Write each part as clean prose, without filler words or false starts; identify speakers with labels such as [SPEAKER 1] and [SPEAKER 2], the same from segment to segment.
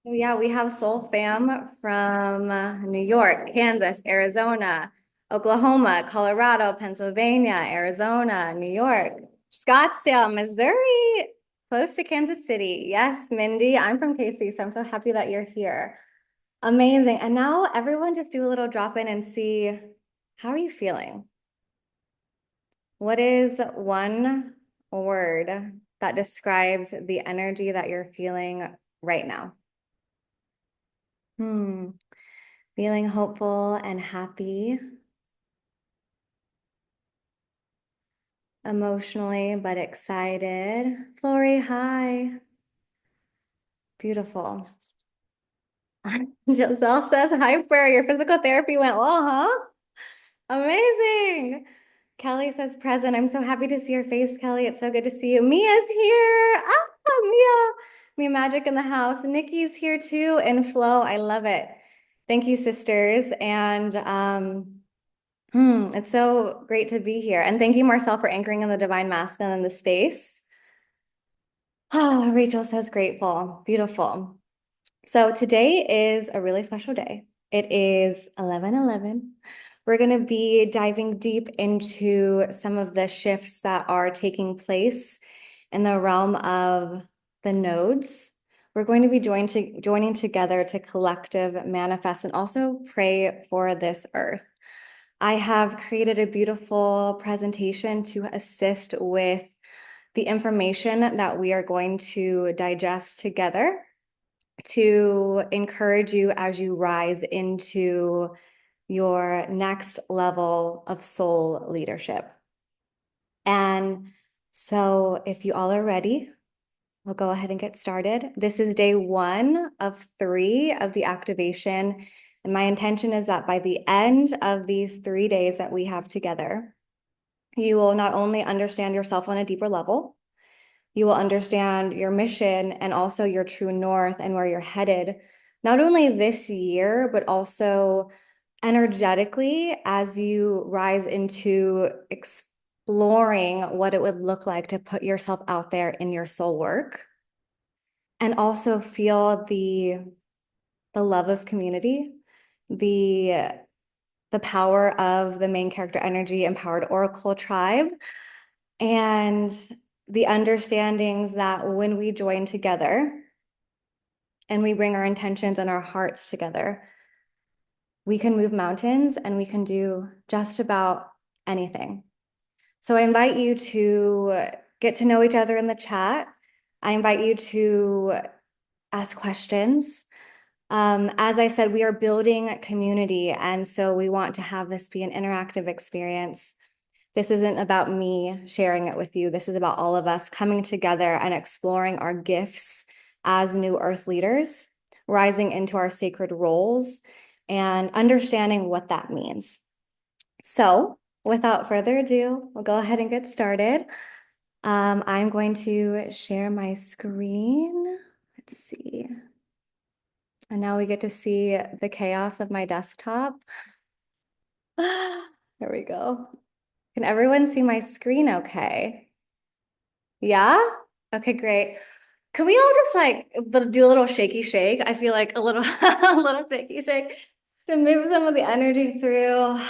[SPEAKER 1] Yeah, we have Soul Fam from New York, Kansas, Arizona, Oklahoma, Colorado, Pennsylvania, Arizona, New York, Scottsdale, Missouri, close to Kansas City. Yes, Mindy, I'm from KC, so I'm so happy that you're here. Amazing. And now everyone just do a little drop in and see, how are you feeling? What is one word that describes the energy that you're feeling right now? Hmm. Feeling hopeful and happy emotionally, but excited. Flory, hi. Beautiful. Giselle says, hyper, your physical therapy went well, huh? Amazing. Kelly says, present. I'm so happy to see your face, Kelly. It's so good to see you. Mia's here. Ah, Mia. Mia Magic in the house. Nikki's here too. In flow. I love it. Thank you, sisters. And it's so great to be here. And thank you, Marcel, for anchoring in the divine masculine in the space. Oh, Rachel says grateful. Beautiful. So today is a really special day. It is 11/11. We're going to be diving deep into some of the shifts that are taking place in the realm of the nodes. We're going to be joining together to collective manifest and also pray for this earth. I have created a beautiful presentation to assist with the information that we are going to digest together to encourage you as you rise into your next level of soul leadership. And so, if you all are ready, we'll go ahead and get started. This is day 1 of 3 of the activation. And my intention is that by the end of these 3 days that we have together, you will not only understand yourself on a deeper level, you will understand your mission and also your true north and where you're headed, not only this year, but also energetically as you rise into exploring what it would look like to put yourself out there in your soul work and also feel the love of community, the the power of the main character energy empowered oracle tribe, and the understandings that when we join together and we bring our intentions and our hearts together, we can move mountains and we can do just about anything. So I invite you to get to know each other in the chat. I invite you to ask questions. As I said, we are building community, and so we want to have this be an interactive experience. This isn't about me sharing it with you. This is about all of us coming together and exploring our gifts as new earth leaders, rising into our sacred roles and understanding what that means. So without further ado, we'll go ahead and get started. I'm going to share my screen. Let's see. And now we get to see the chaos of my desktop. There we go. Can everyone see my screen okay? Yeah? Okay, great. Can we all just like do a little shaky shake? I feel like a little a little shaky shake to move some of the energy through.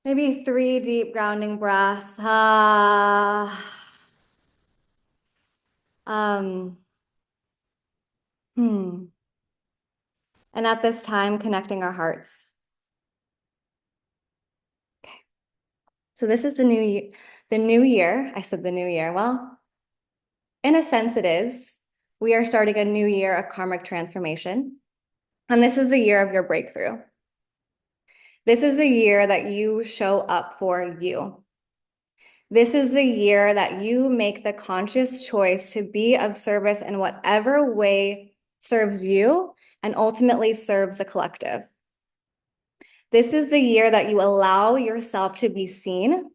[SPEAKER 1] Maybe 3 deep grounding breaths. Um, hmm. And at this time, connecting our hearts. Okay. So this is the new year. I said the new year. Well, in a sense, it is. We are starting a new year of karmic transformation. And this is the year of your breakthrough. This is the year that you show up for you. This is the year that you make the conscious choice to be of service in whatever way serves you and ultimately serves the collective. This is the year that you allow yourself to be seen.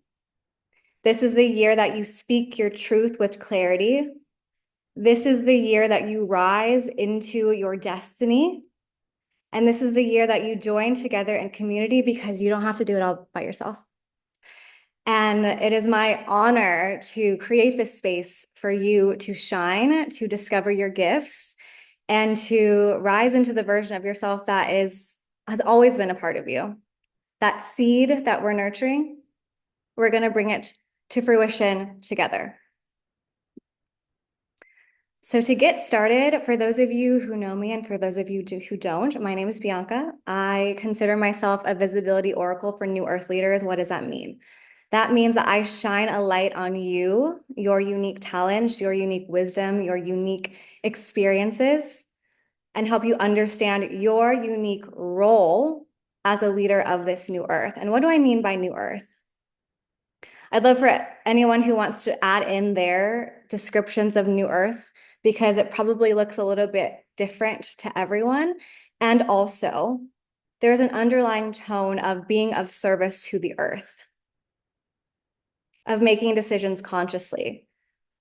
[SPEAKER 1] This is the year that you speak your truth with clarity. This is the year that you rise into your destiny. And this is the year that you join together in community because you don't have to do it all by yourself. And it is my honor to create this space for you to shine, to discover your gifts, and to rise into the version of yourself that has always been a part of you. That seed that we're nurturing, we're going to bring it to fruition together. So to get started, for those of you who know me and for those of you who don't, my name is Bianca. I consider myself a visibility oracle for New Earth leaders. What does that mean? That means that I shine a light on you, your unique talents, your unique wisdom, your unique experiences, and help you understand your unique role as a leader of this new earth. And what do I mean by new earth? I'd love for anyone who wants to add in their descriptions of new earth, because it probably looks a little bit different to everyone. And also, there's an underlying tone of being of service to the earth, of making decisions consciously.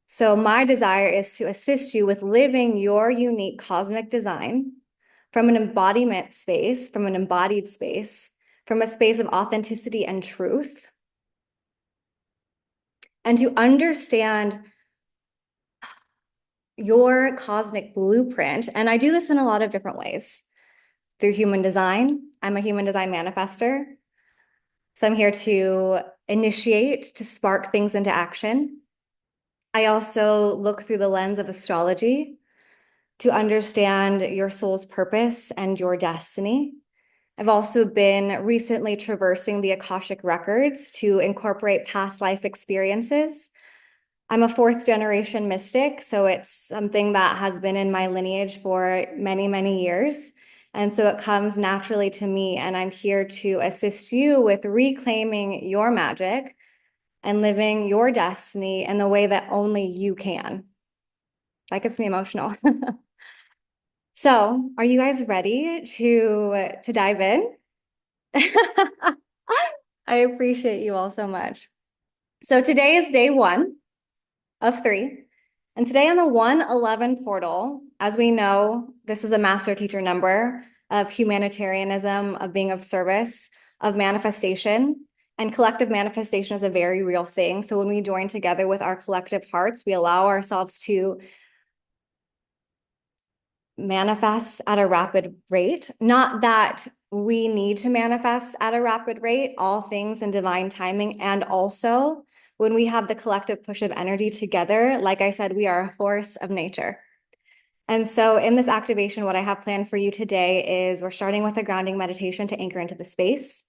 [SPEAKER 1] So my desire is to assist you with living your unique cosmic design from an embodiment space, from an embodied space, from a space of authenticity and truth, and to understand your cosmic blueprint. And I do this in a lot of different ways. Through human design. I'm a human design manifester. So I'm here to initiate, to spark things into action. I also look through the lens of astrology to understand your soul's purpose and your destiny. I've also been recently traversing the Akashic records to incorporate past life experiences. I'm a fourth generation mystic, so it's something that has been in my lineage for many, many years. And so it comes naturally to me, and I'm here to assist you with reclaiming your magic and living your destiny in the way that only you can. That gets me emotional. So, are you guys ready to dive in? I appreciate you all so much. So today is day 1 of 3. And today on the 111 portal, as we know, this is a master teacher number of humanitarianism, of being of service, of manifestation. And collective manifestation is a very real thing. So when we join together with our collective hearts, we allow ourselves to manifest at a rapid rate. Not that we need to manifest at a rapid rate, all things in divine timing. And also, when we have the collective push of energy together, like I said, we are a force of nature. And so in this activation, what I have planned for you today is we're starting with a grounding meditation to anchor into the space.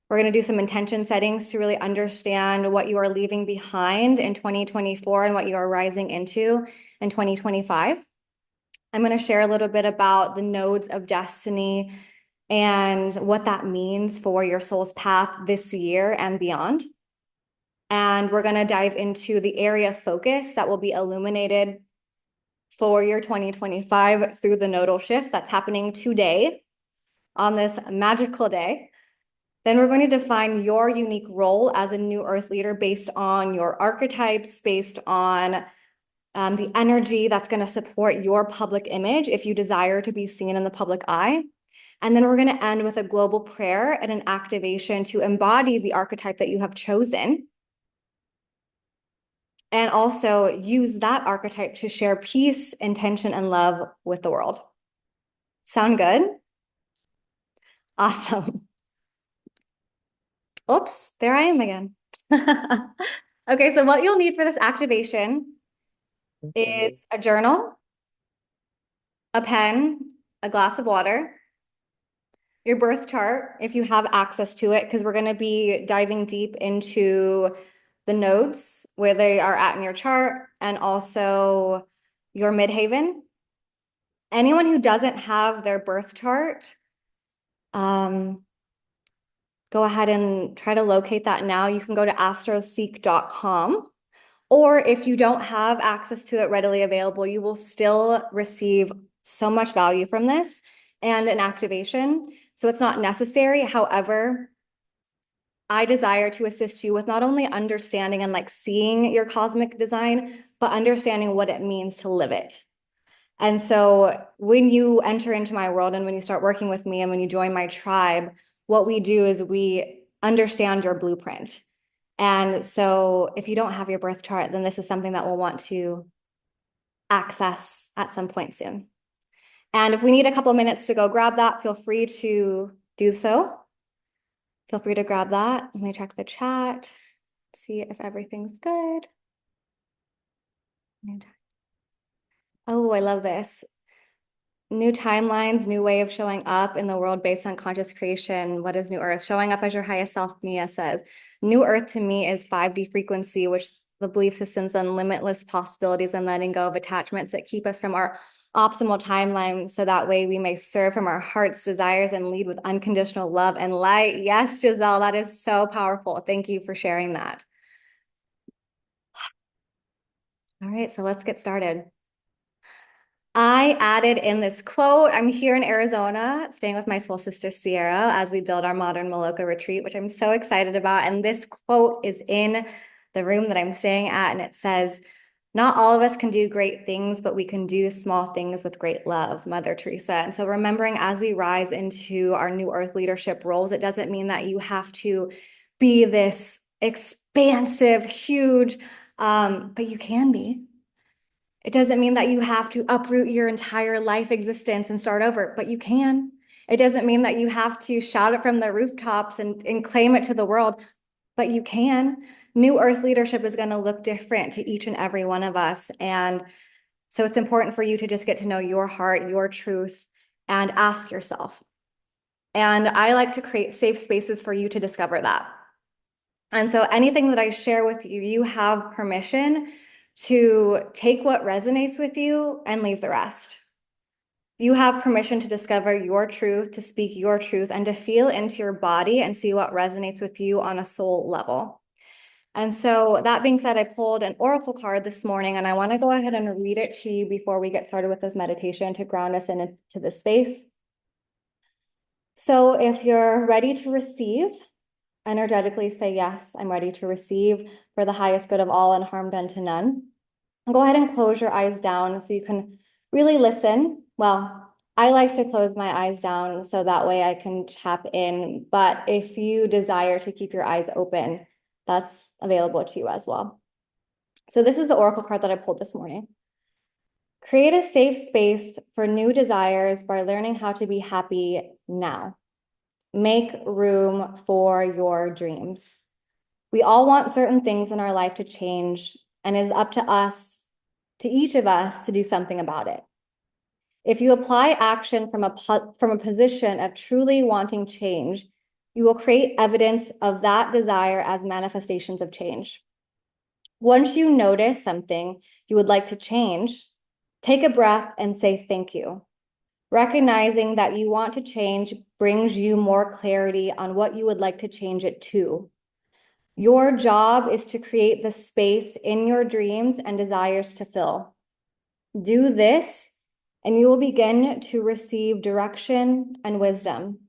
[SPEAKER 1] We're going to do some intention settings to really understand what you are leaving behind in 2024 and what you are rising into in 2025. I'm going to share a little bit about the nodes of destiny and what that means for your soul's path this year and beyond. And we're going to dive into the area of focus that will be illuminated for your 2025 through the nodal shift that's happening today on this magical day. Then we're going to define your unique role as a new earth leader based on your archetypes, based on the energy that's going to support your public image if you desire to be seen in the public eye. And then we're going to end with a global prayer and an activation to embody the archetype that you have chosen. And also use that archetype to share peace, intention, and love with the world. Sound good? Awesome. Oops, there I am again. Okay, so what you'll need for this activation is a journal, a pen, a glass of water, your birth chart, if you have access to it, because we're going to be diving deep into the nodes where they are at in your chart, and also your midhaven. Anyone who doesn't have their birth chart, go ahead and try to locate that now. You can go to astroseek.com. Or if you don't have access to it readily available, you will still receive so much value from this and an activation. So it's not necessary. However, I desire to assist you with not only understanding and like seeing your cosmic design, but understanding what it means to live it. And so when you enter into my world and when you start working with me and when you join my tribe, what we do is we understand your blueprint. And so if you don't have your birth chart, then this is something that we'll want to access at some point soon. And if we need a couple minutes to go grab that, feel free to do so. Feel free to grab that. Let me check the chat, see if everything's good. Oh, I love this. New timelines, new way of showing up in the world based on conscious creation. What is New Earth? Showing up as your highest self, Mia says. New Earth to me is 5D frequency, which the belief systems on limitless possibilities and letting go of attachments that keep us from our optimal timeline. So that way we may serve from our heart's desires and lead with unconditional love and light. Yes, Giselle, that is so powerful. Thank you for sharing that. All right, so let's get started. I added in this quote. I'm here in Arizona, staying with my soul sister Sierra as we build our modern Maloka retreat, which I'm so excited about. And this quote is in the room that I'm staying at, and it says, "Not all of us can do great things, but we can do small things with great love," Mother Teresa. And so remembering as we rise into our new earth leadership roles, it doesn't mean that you have to be this expansive, huge, but you can be. It doesn't mean that you have to uproot your entire life existence and start over, but you can. It doesn't mean that you have to shout it from the rooftops and claim it to the world, but you can. New Earth leadership is going to look different to each and every one of us. And so it's important for you to just get to know your heart, your truth, and ask yourself. And I like to create safe spaces for you to discover that. And so anything that I share with you, you have permission to take what resonates with you and leave the rest. You have permission to discover your truth, to speak your truth, and to feel into your body and see what resonates with you on a soul level. And so that being said, I pulled an oracle card this morning, and I want to go ahead and read it to you before we get started with this meditation to ground us into this space. So if you're ready to receive, energetically say, yes, I'm ready to receive for the highest good of all and harm done to none. And go ahead and close your eyes down so you can really listen. Well, I like to close my eyes down so that way I can tap in. But if you desire to keep your eyes open, that's available to you as well. So this is the oracle card that I pulled this morning. Create a safe space for new desires by learning how to be happy now. Make room for your dreams. We all want certain things in our life to change, and it's up to us, to each of us, to do something about it. If you apply action from a position of truly wanting change, you will create evidence of that desire as manifestations of change. Once you notice something you would like to change, take a breath and say thank you. Recognizing that you want to change brings you more clarity on what you would like to change it to. Your job is to create the space in your dreams and desires to fill. Do this, and you will begin to receive direction and wisdom.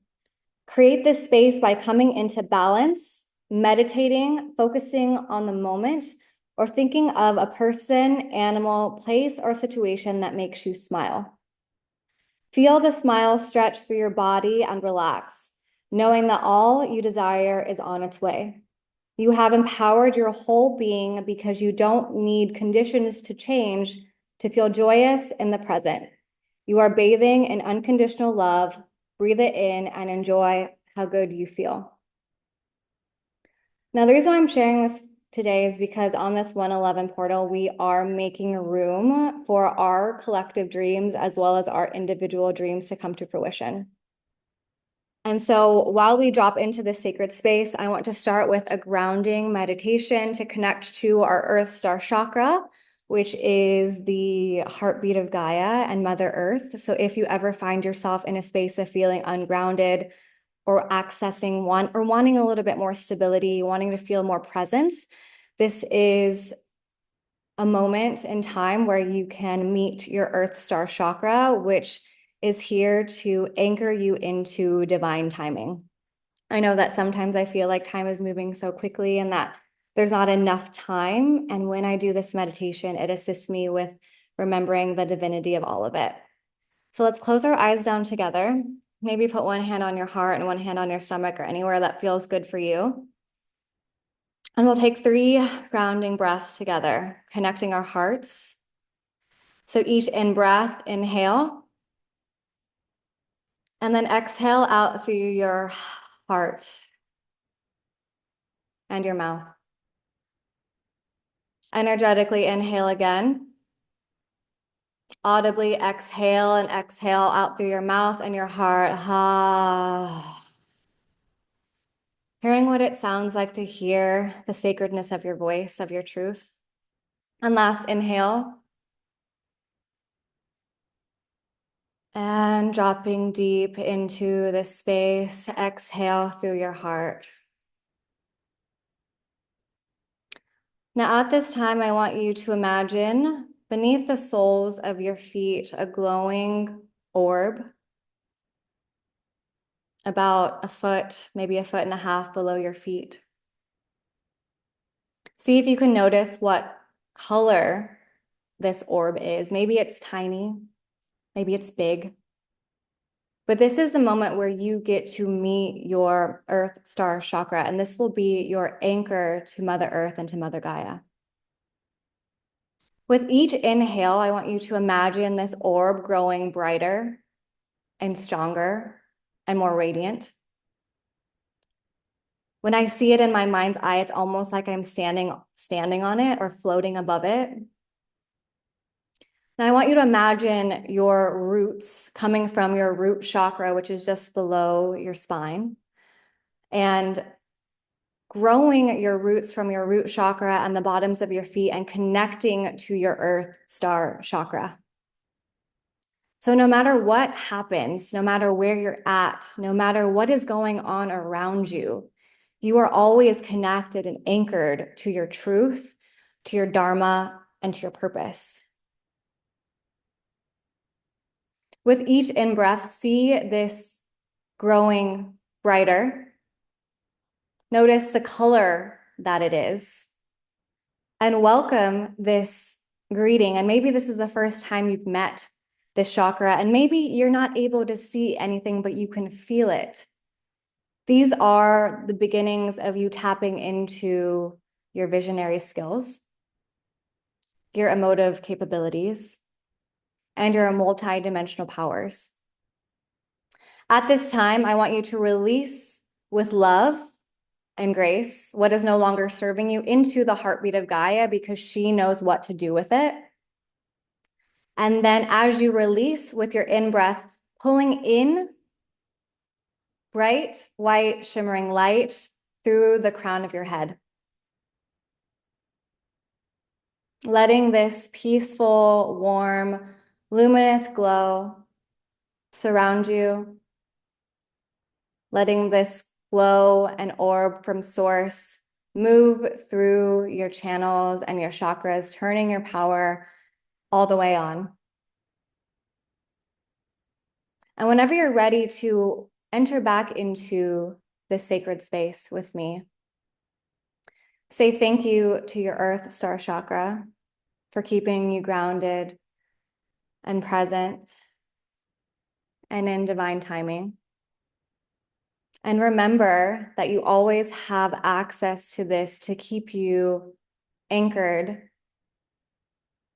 [SPEAKER 1] Create this space by coming into balance, meditating, focusing on the moment, or thinking of a person, animal, place, or situation that makes you smile. Feel the smile stretch through your body and relax, knowing that all you desire is on its way. You have empowered your whole being because you don't need conditions to change to feel joyous in the present. You are bathing in unconditional love. Breathe it in and enjoy how good you feel. Now, the reason I'm sharing this today is because on this 111 portal, we are making room for our collective dreams as well as our individual dreams to come to fruition. And so while we drop into this sacred space, I want to start with a grounding meditation to connect to our Earth Star chakra, which is the heartbeat of Gaia and Mother Earth. So if you ever find yourself in a space of feeling ungrounded or accessing wanting a little bit more stability, wanting to feel more presence, this is a moment in time where you can meet your Earth Star chakra, which is here to anchor you into divine timing. I know that sometimes I feel like time is moving so quickly and that there's not enough time. And when I do this meditation, it assists me with remembering the divinity of all of it. So let's close our eyes down together. Maybe put one hand on your heart and one hand on your stomach or anywhere that feels good for you. And we'll take 3 grounding breaths together, connecting our hearts. So each in-breath, inhale. And then exhale out through your heart and your mouth. Energetically inhale again. Audibly exhale and exhale out through your mouth and your heart. Ha. Hearing what it sounds like to hear the sacredness of your voice, of your truth. And last inhale. And dropping deep into this space, exhale through your heart. Now at this time, I want you to imagine beneath the soles of your feet, a glowing orb, about a foot, maybe a foot and a half below your feet. See if you can notice what color this orb is. Maybe it's tiny, maybe it's big. But this is the moment where you get to meet your Earth Star chakra, and this will be your anchor to Mother Earth and to Mother Gaia. With each inhale, I want you to imagine this orb growing brighter and stronger and more radiant. When I see it in my mind's eye, it's almost like I'm standing on it or floating above it. Now I want you to imagine your roots coming from your root chakra, which is just below your spine, and growing your roots from your root chakra and the bottoms of your feet and connecting to your Earth Star chakra. So no matter what happens, no matter where you're at, no matter what is going on around you, you are always connected and anchored to your truth, to your dharma, and to your purpose. With each in-breath, see this growing brighter. Notice the color that it is. And welcome this greeting. And maybe this is the first time you've met this chakra, and maybe you're not able to see anything, but you can feel it. These are the beginnings of you tapping into your visionary skills, your emotive capabilities, and your multidimensional powers. At this time, I want you to release with love and grace what is no longer serving you into the heartbeat of Gaia, because she knows what to do with it. And then as you release with your in-breath, pulling in bright, white, shimmering light through the crown of your head. Letting this peaceful, warm, luminous glow surround you. Letting this glow and orb from source move through your channels and your chakras, turning your power all the way on. And whenever you're ready to enter back into this sacred space with me, say thank you to your Earth Star chakra for keeping you grounded and present and in divine timing. And remember that you always have access to this to keep you anchored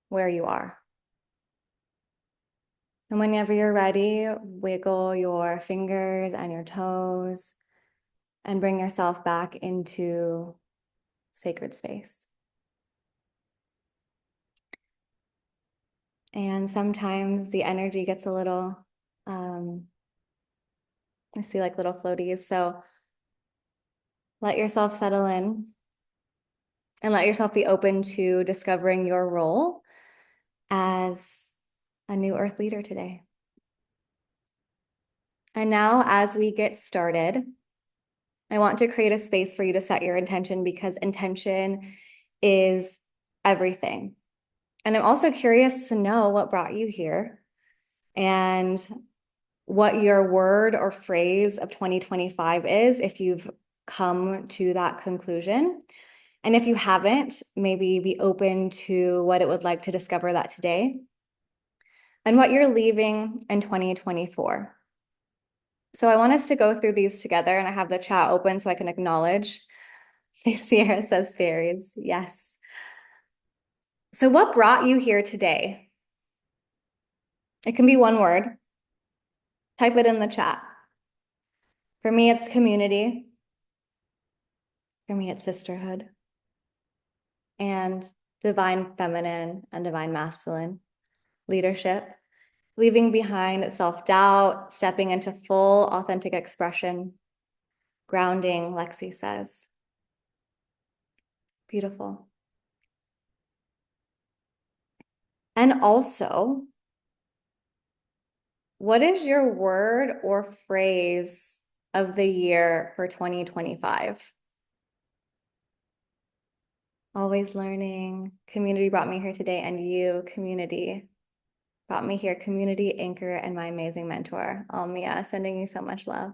[SPEAKER 1] where you are. And whenever you're ready, wiggle your fingers and your toes and bring yourself back into sacred space. And sometimes the energy gets a little, I see like little floaties. So let yourself settle in and let yourself be open to discovering your role as a new Earth leader today. And now as we get started, I want to create a space for you to set your intention, because intention is everything. And I'm also curious to know what brought you here and what your word or phrase of 2025 is, if you've come to that conclusion. And if you haven't, maybe be open to what it would like to discover that today and what you're leaving in 2024. So I want us to go through these together, and I have the chat open so I can acknowledge. Sierra says fairies. Yes. So what brought you here today? It can be one word. Type it in the chat. For me, it's community. For me, it's sisterhood. And divine feminine and divine masculine leadership. Leaving behind self-doubt, stepping into full authentic expression. Grounding, Lexi says. Beautiful. And also, what is your word or phrase of the year for 2025? Always learning. Community brought me here today, and you, community, brought me here. Community, anchor, and my amazing mentor. Oh, Mia, sending you so much love.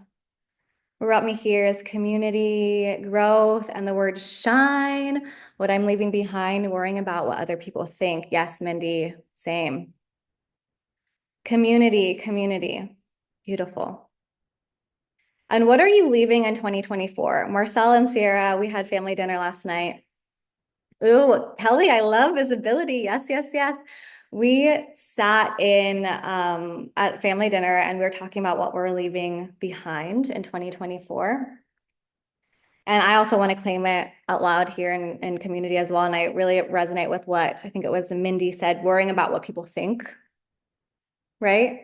[SPEAKER 1] What brought me here is community, growth, and the word shine. What I'm leaving behind, worrying about what other people think. Yes, Mindy, same. Community, community. Beautiful. And what are you leaving in 2024? Marcel and Sierra, we had family dinner last night. Ooh, Kelly, I love visibility. Yes, yes, yes. We sat in at family dinner and we were talking about what we're leaving behind in 2024. And I also want to claim it out loud here in community as well. And I really resonate with what I think it was Mindy said, worrying about what people think, right?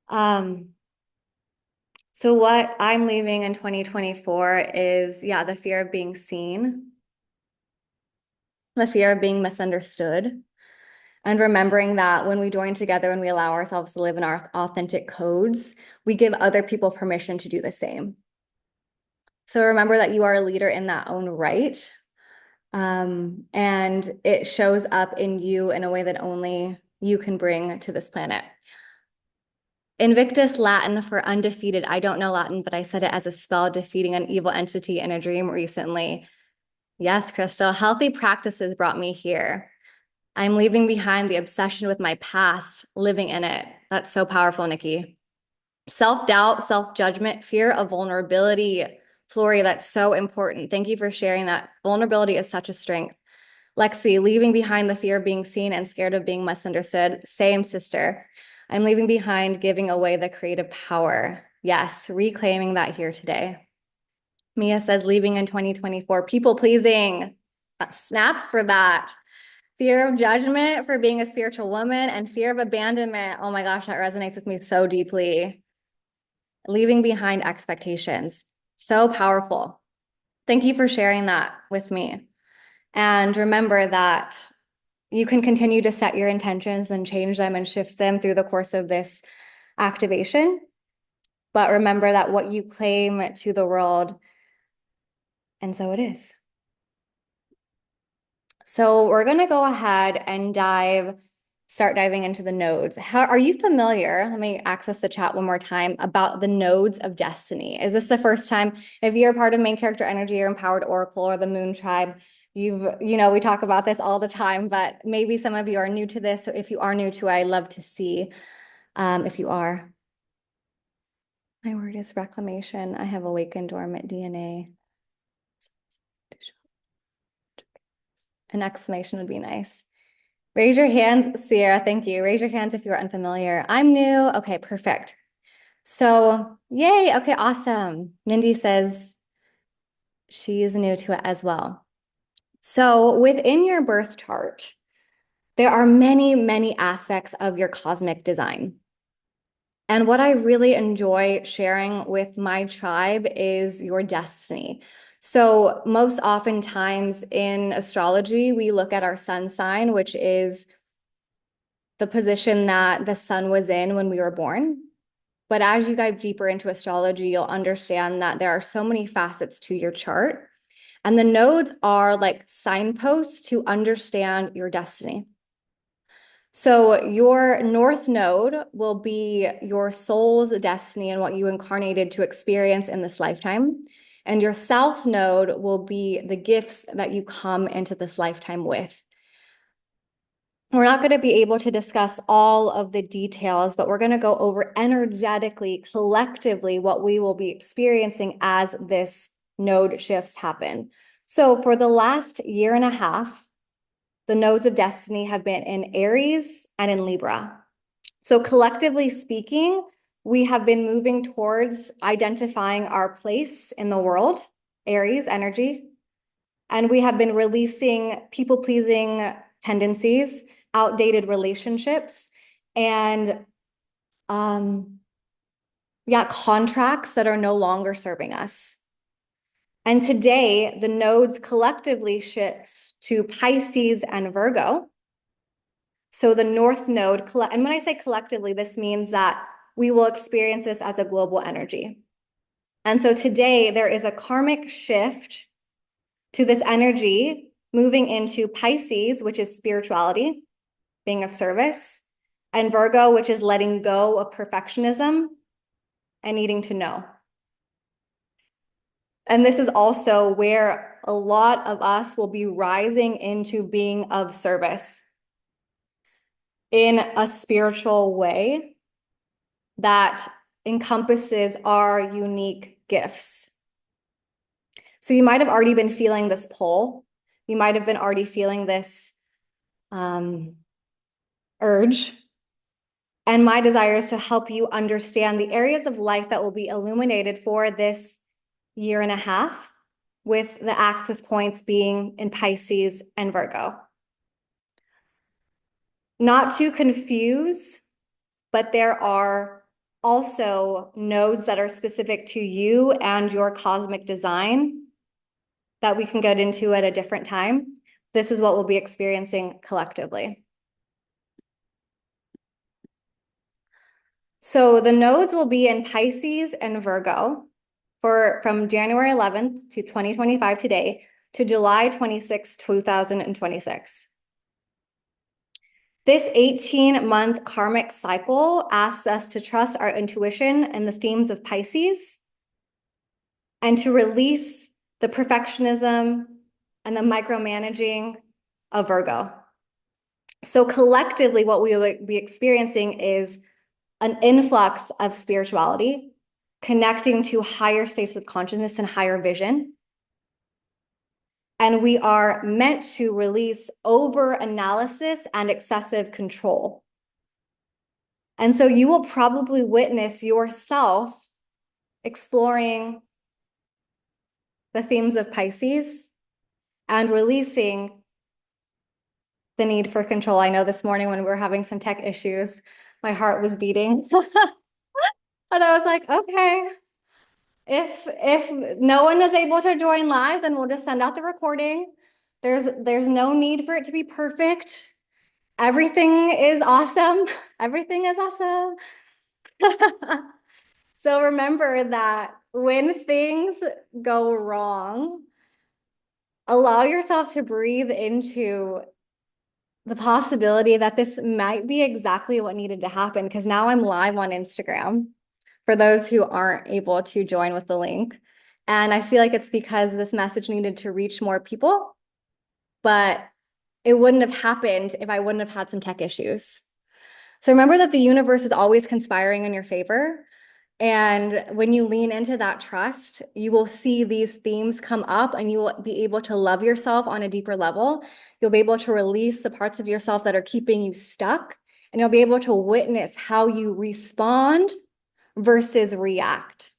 [SPEAKER 1] So what I'm leaving in 2024 is, yeah, the fear of being seen, the fear of being misunderstood, and remembering that when we join together and we allow ourselves to live in our authentic codes, we give other people permission to do the same. So remember that you are a leader in that own right. And it shows up in you in a way that only you can bring to this planet. Invictus, Latin for undefeated. I don't know Latin, but I said it as a spell, defeating an evil entity in a dream recently. Yes, Crystal, healthy practices brought me here. I'm leaving behind the obsession with my past, living in it. That's so powerful, Nikki. Self-doubt, self-judgment, fear of vulnerability. Flory, that's so important. Thank you for sharing that. Vulnerability is such a strength. Lexi, leaving behind the fear of being seen and scared of being misunderstood. Same, sister. I'm leaving behind giving away the creative power. Yes, reclaiming that here today. Mia says leaving in 2024, people pleasing. Snaps for that. Fear of judgment for being a spiritual woman and fear of abandonment. Oh my gosh, that resonates with me so deeply. Leaving behind expectations. So powerful. Thank you for sharing that with me. And remember that you can continue to set your intentions and change them and shift them through the course of this activation. But remember that what you claim to the world, and so it is. So we're going to go ahead and start diving into the nodes. Are you familiar? Let me access the chat one more time about the nodes of destiny. Is this the first time? If you're a part of Main Character Energy or Empowered Oracle or the Moon Tribe, we talk about this all the time, but maybe some of you are new to this. So if you are new to it, I'd love to see if you are. My word is reclamation. I have awakened dormant DNA. An exclamation would be nice. Raise your hands, Sierra, thank you. Raise your hands if you're unfamiliar. I'm new. Okay, perfect. So, yay. Okay, awesome. Mindy says she is new to it as well. So within your birth chart, there are many, many aspects of your cosmic design. And what I really enjoy sharing with my tribe is your destiny. So most oftentimes in astrology, we look at our sun sign, which is the position that the sun was in when we were born. But as you dive deeper into astrology, you'll understand that there are so many facets to your chart. And the nodes are like signposts to understand your destiny. So your north node will be your soul's destiny and what you incarnated to experience in this lifetime. And your south node will be the gifts that you come into this lifetime with. We're not going to be able to discuss all of the details, but we're going to go over energetically, collectively, what we will be experiencing as this node shifts happen. So for the last year and a half, the nodes of destiny have been in Aries and in Libra. So collectively speaking, we have been moving towards identifying our place in the world, Aries energy, and we have been releasing people-pleasing tendencies, outdated relationships, and contracts that are no longer serving us. And today, the nodes collectively shifts to Pisces and Virgo. So the North Node, and when I say collectively, this means that we will experience this as a global energy. And so today, there is a karmic shift to this energy moving into Pisces, which is spirituality, being of service, and Virgo, which is letting go of perfectionism and needing to know. And this is also where a lot of us will be rising into being of service in a spiritual way that encompasses our unique gifts. So you might have already been feeling this pull. You might have been already feeling this urge. And my desire is to help you understand the areas of life that will be illuminated for this year and a half, with the axis points being in Pisces and Virgo. Not to confuse, but there are also nodes that are specific to you and your cosmic design that we can get into at a different time. This is what we'll be experiencing collectively. So the nodes will be in Pisces and Virgo from January 11th to 2025 today to July 26, 2026. This 18-month karmic cycle asks us to trust our intuition and the themes of Pisces and to release the perfectionism and the micromanaging of Virgo. So collectively, what we will be experiencing is an influx of spirituality, connecting to higher states of consciousness and higher vision. And we are meant to release over-analysis and excessive control. And so you will probably witness yourself exploring the themes of Pisces and releasing the need for control. I know this morning when we were having some tech issues, my heart was beating. And I was like, okay, if no one is able to join live, then we'll just send out the recording. There's no need for it to be perfect. Everything is awesome. Everything is awesome. So remember that when things go wrong, allow yourself to breathe into the possibility that this might be exactly what needed to happen, because now I'm live on Instagram for those who aren't able to join with the link. And I feel like it's because this message needed to reach more people, but it wouldn't have happened if I wouldn't have had some tech issues. So remember that the universe is always conspiring in your favor. And when you lean into that trust, you will see these themes come up and you will be able to love yourself on a deeper level. You'll be able to release the parts of yourself that are keeping you stuck, and you'll be able to witness how you respond versus react.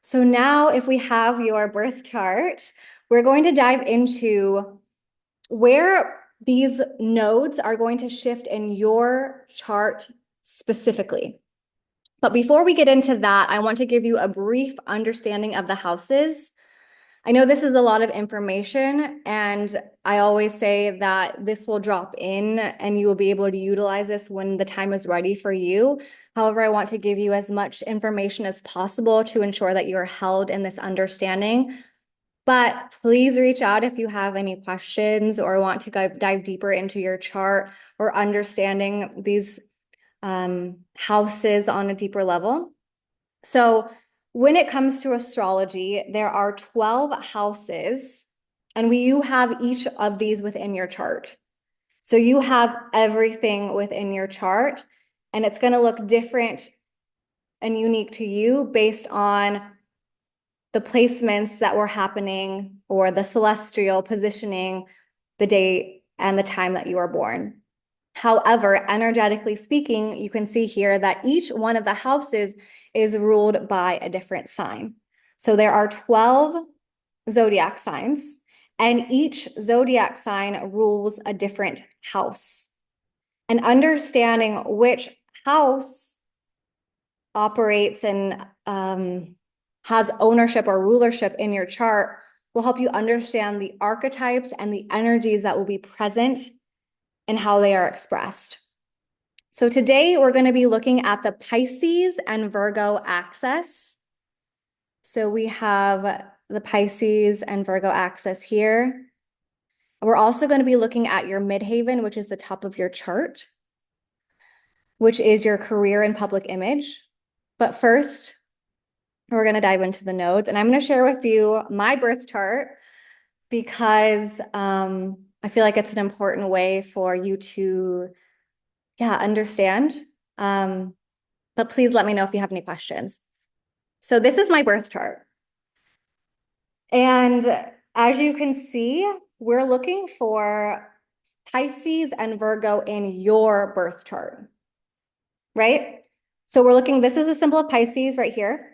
[SPEAKER 1] So now if we have your birth chart, we're going to dive into where these nodes are going to shift in your chart specifically. But before we get into that, I want to give you a brief understanding of the houses. I know this is a lot of information, and I always say that this will drop in and you will be able to utilize this when the time is ready for you. However, I want to give you as much information as possible to ensure that you are held in this understanding. But please reach out if you have any questions or want to dive deeper into your chart or understanding these houses on a deeper level. So when it comes to astrology, there are 12 houses, and you have each of these within your chart. So you have everything within your chart, and it's going to look different and unique to you based on the placements that were happening or the celestial positioning, the date and the time that you were born. However, energetically speaking, you can see here that each one of the houses is ruled by a different sign. So there are 12 zodiac signs, and each zodiac sign rules a different house. And understanding which house operates and has ownership or rulership in your chart will help you understand the archetypes and the energies that will be present and how they are expressed. So today we're going to be looking at the Pisces and Virgo axis. So we have the Pisces and Virgo axis here. We're also going to be looking at your midhaven, which is the top of your chart, which is your career and public image. But first, we're going to dive into the nodes, and I'm going to share with you my birth chart because I feel like it's an important way for you to, understand. But please let me know if you have any questions. So this is my birth chart. And as you can see, we're looking for Pisces and Virgo in your birth chart, right? So we're looking, this is a symbol of Pisces right here.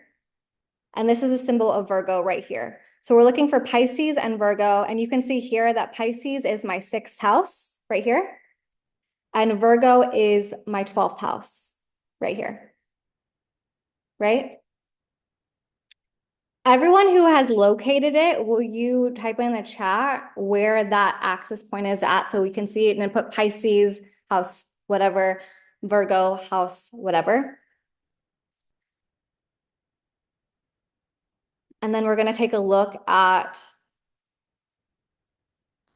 [SPEAKER 1] And this is a symbol of Virgo right here. So we're looking for Pisces and Virgo. And you can see here that Pisces is my 6th house right here. And Virgo is my 12th house right here, right? Everyone who has located it, will you type in the chat where that axis point is at so we can see it, and then put Pisces house whatever, Virgo house whatever. And then we're going to take a look at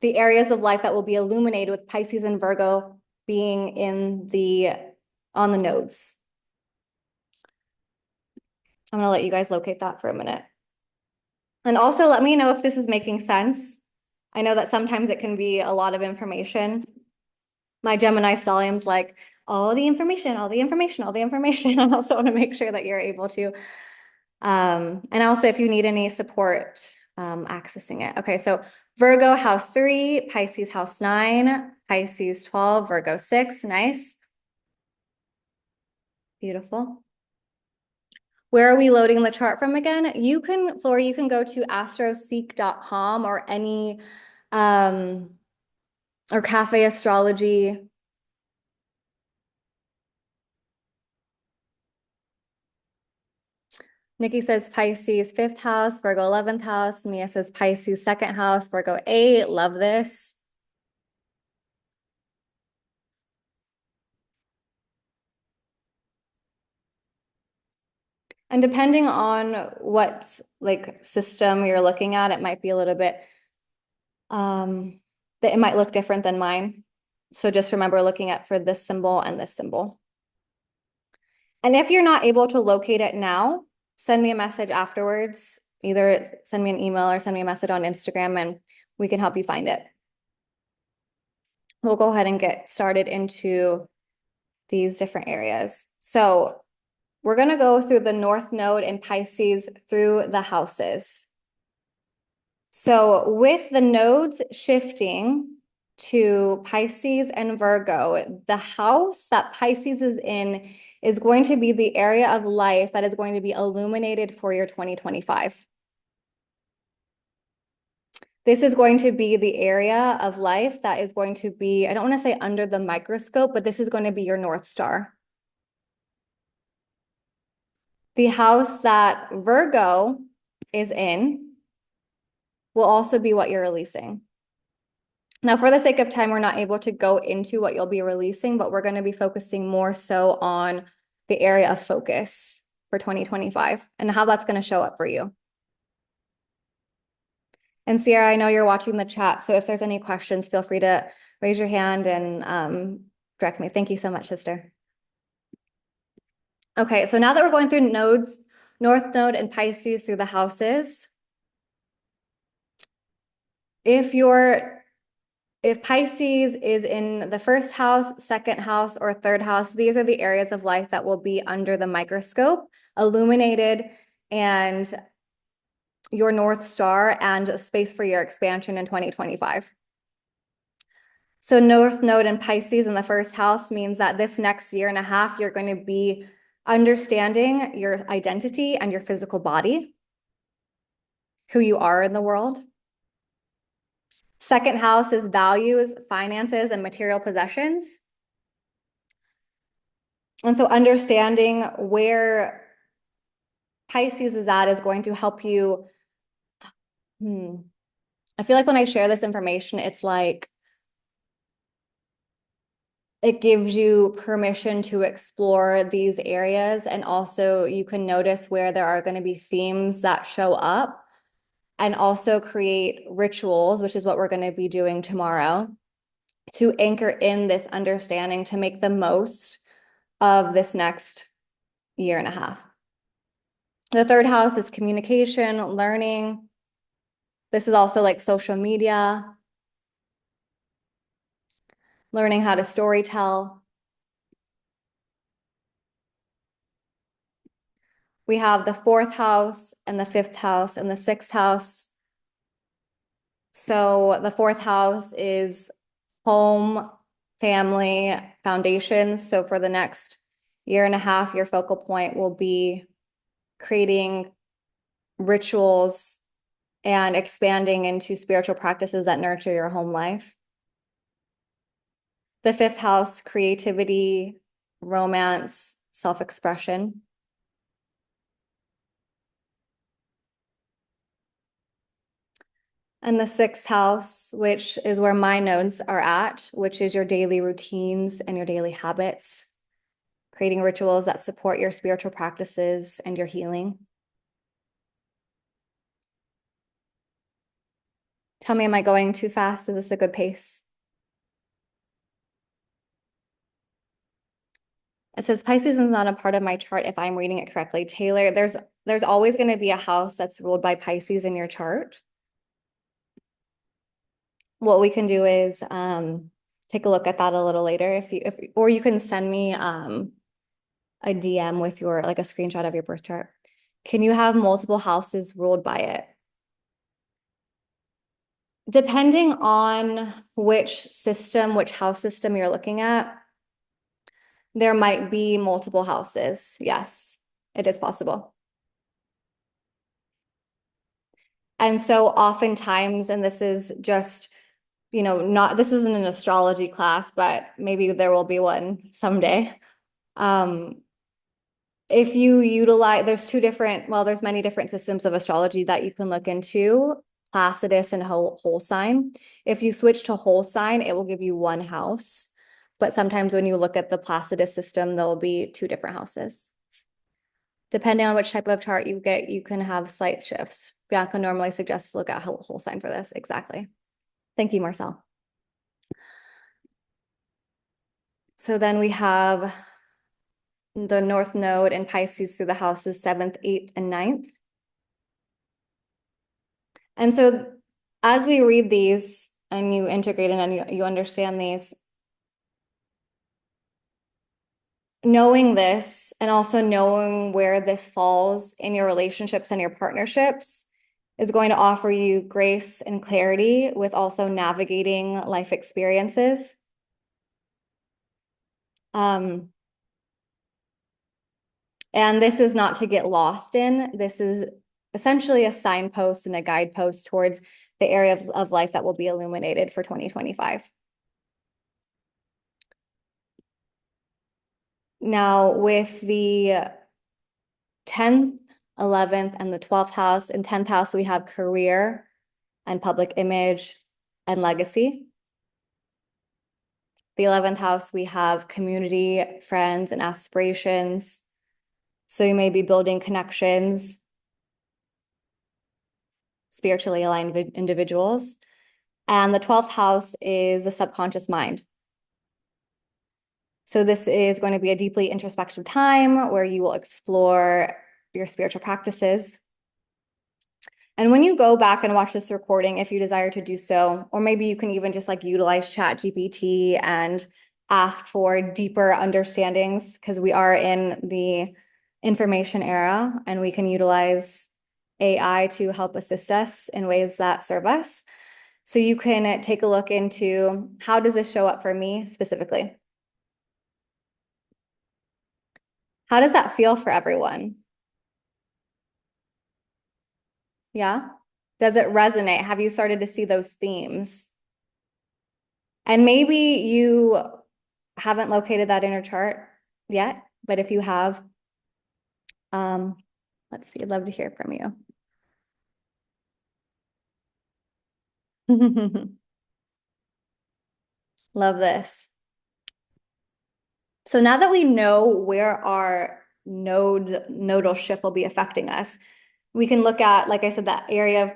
[SPEAKER 1] the areas of life that will be illuminated with Pisces and Virgo being on the nodes. I'm going to let you guys locate that for a minute. And also let me know if this is making sense. I know that sometimes it can be a lot of information. My Gemini stellium's like, all the information, all the information, all the information. I also want to make sure that you're able to. And also if you need any support accessing it. Okay, so Virgo house 3, Pisces house 9, Pisces 12, Virgo 6. Nice. Beautiful. Where are we loading the chart from again? You can, Flora, you can go to astroseek.com or any, or Cafe Astrology. Nikki says Pisces 5th house, Virgo 11th house. Mia says Pisces 2nd house, Virgo 8. Love this. And depending on what like system you're looking at, it might be a little bit, that it might look different than mine. So just remember looking at for this symbol and this symbol. And if you're not able to locate it now, send me a message afterwards. Either send me an email or send me a message on Instagram and we can help you find it. We'll go ahead and get started into these different areas. So we're going to go through the North Node in Pisces through the houses. So with the nodes shifting to Pisces and Virgo, the house that Pisces is in is going to be the area of life that is going to be illuminated for your 2025. This is going to be the area of life that is going to be, I don't want to say under the microscope, but this is going to be your North Star. The house that Virgo is in will also be what you're releasing. Now, for the sake of time, we're not able to go into what you'll be releasing, but we're going to be focusing more so on the area of focus for 2025 and how that's going to show up for you. And Sierra, I know you're watching the chat, so if there's any questions, feel free to raise your hand and direct me. Thank you so much, sister. Okay, so now that we're going through nodes, North Node and Pisces through the houses, if Pisces is in the 1st house, 2nd house, or 3rd house, these are the areas of life that will be under the microscope, illuminated, and your North Star and a space for your expansion in 2025. So North Node in Pisces in the first house means that this next year and a half, you're going to be understanding your identity and your physical body, who you are in the world. Second house is values, finances, and material possessions. And so understanding where Pisces is at is going to help you. I feel like when I share this information, it's like it gives you permission to explore these areas. And also you can notice where there are going to be themes that show up, and also create rituals, which is what we're going to be doing tomorrow, to anchor in this understanding to make the most of this next year and a half. The third house is communication, learning. This is also like social media, learning how to storytell. We have the fourth house and the fifth house and the sixth house. So the fourth house is home, family, foundations. So for the next year and a half, your focal point will be creating rituals and expanding into spiritual practices that nurture your home life. The fifth house, creativity, romance, self-expression. And the sixth house, which is where my nodes are at, which is your daily routines and your daily habits, creating rituals that support your spiritual practices and your healing. Tell me, am I going too fast? Is this a good pace? It says Pisces is not a part of my chart if I'm reading it correctly. Taylor, there's always going to be a house that's ruled by Pisces in your chart. What we can do is take a look at that a little later or you can send me a DM with your like a screenshot of your birth chart. Can you have multiple houses ruled by it? Depending on which house system you're looking at, there might be multiple houses. Yes, it is possible. And so oftentimes, and this is just, this isn't an astrology class, but maybe there will be one someday. If you utilize, there's many different systems of astrology that you can look into, Placidus and whole sign. If you switch to whole sign, it will give you one house. But sometimes when you look at the Placidus system, there will be two different houses. Depending on which type of chart you get, you can have slight shifts. Bianca normally suggests to look at whole sign for this. Exactly. Thank you, Marcel. So then we have the North Node in Pisces through the houses 7th, 8th, and 9th. And so as we read these and you integrate and you understand these, knowing this and also knowing where this falls in your relationships and your partnerships is going to offer you grace and clarity with also navigating life experiences. And this is not to get lost in. This is essentially a signpost and a guidepost towards the area of life that will be illuminated for 2025. Now, with the 10th, 11th, and the 12th house, in 10th house, we have career and public image and legacy. The 11th house, we have community, friends, and aspirations. So you may be building connections, spiritually aligned individuals. And the 12th house is the subconscious mind. So this is going to be a deeply introspective time where you will explore your spiritual practices. And when you go back and watch this recording, if you desire to do so, or maybe you can even just like utilize ChatGPT and ask for deeper understandings, because we are in the information era and we can utilize AI to help assist us in ways that serve us. So you can take a look into how does this show up for me specifically? How does that feel for everyone? Yeah. Does it resonate? Have you started to see those themes? And maybe you haven't located that inner chart yet, but if you have, um, let's see, I'd love to hear from you. Love this. So now that we know where our nodal shift will be affecting us, we can look at, like I said, that area of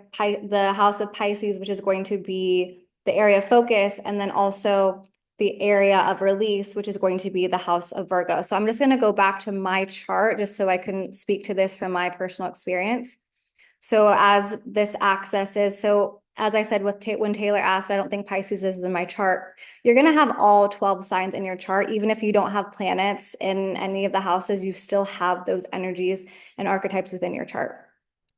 [SPEAKER 1] the house of Pisces, which is going to be the area of focus, and then also the area of release, which is going to be the house of Virgo. So I'm just going to go back to my chart just so I can speak to this from my personal experience. So as this access is, so as I said, when Taylor asked, I don't think Pisces is in my chart. You're going to have all 12 signs in your chart. Even if you don't have planets in any of the houses, you still have those energies and archetypes within your chart.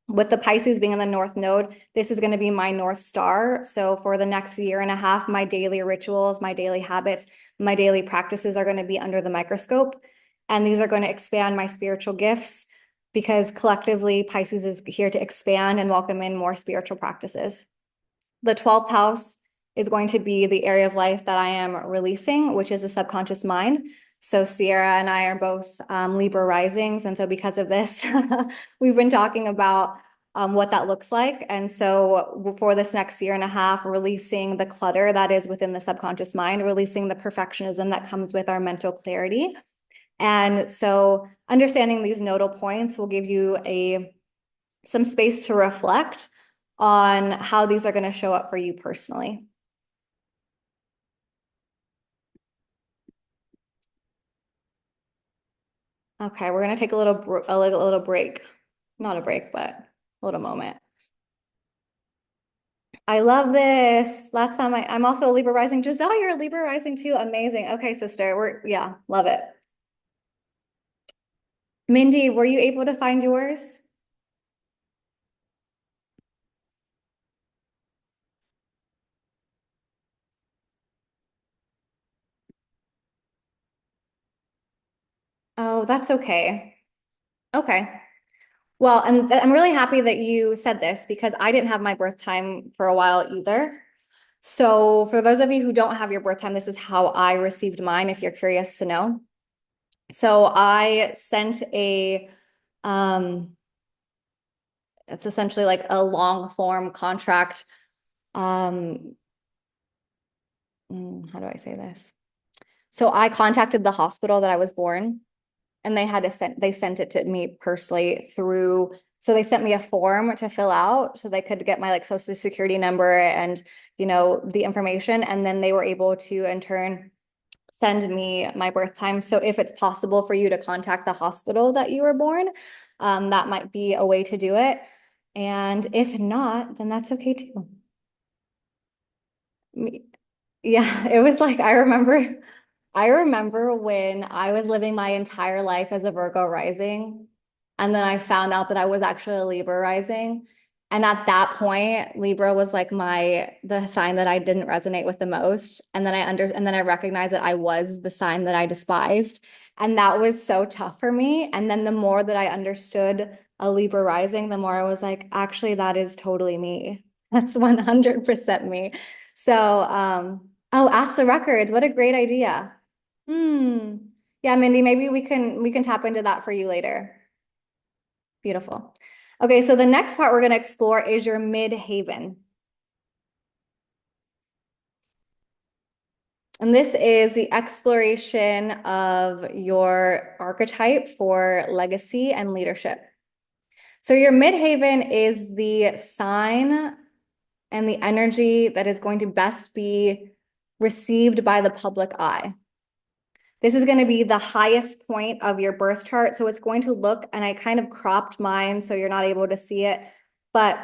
[SPEAKER 1] With the Pisces being in the North Node, this is going to be my North Star. So for the next year and a half, my daily rituals, my daily habits, my daily practices are going to be under the microscope. And these are going to expand my spiritual gifts because collectively Pisces is here to expand and welcome in more spiritual practices. The 12th house is going to be the area of life that I am releasing, which is the subconscious mind. So Sierra and I are both Libra risings. And so because of this, we've been talking about what that looks like. And so for this next year and a half, releasing the clutter that is within the subconscious mind, releasing the perfectionism that comes with our mental clarity. And so understanding these nodal points will give you some space to reflect on how these are going to show up for you personally. Okay, we're going to take a little break. Not a break, but a little moment. I love this. Last time I'm also a Libra rising. Giselle, you're a Libra rising too. Amazing. Okay, sister. Yeah, love it. Mindy, were you able to find yours? Oh, that's okay. Okay. Well, and I'm really happy that you said this because I didn't have my birth time for a while either. So for those of you who don't have your birth time, this is how I received mine, if you're curious to know. So I sent um, it's essentially like a long form contract. Um, how do I say this? So I contacted the hospital that I was born and they sent it to me personally through, so they sent me a form to fill out so they could get my like social security number and, the information. And then they were able to in turn send me my birth time. So if it's possible for you to contact the hospital that you were born, that might be a way to do it. And if not, then that's okay too. Yeah, it was like I remember when I was living my entire life as a Virgo rising, and then I found out that I was actually a Libra rising. And at that point, Libra was like the sign that I didn't resonate with the most. And then I recognized that I was the sign that I despised. And that was so tough for me. And then the more that I understood a Libra rising, the more I was like, actually, that is totally me. That's 100% me. So, oh, ask the records. What a great idea. Hmm. Yeah, Mindy, maybe we can tap into that for you later. Beautiful. Okay, so the next part we're going to explore is your midhaven. And this is the exploration of your archetype for legacy and leadership. So your midhaven is the sign and the energy that is going to best be received by the public eye. This is going to be the highest point of your birth chart. So it's going to look, and I kind of cropped mine so you're not able to see it, but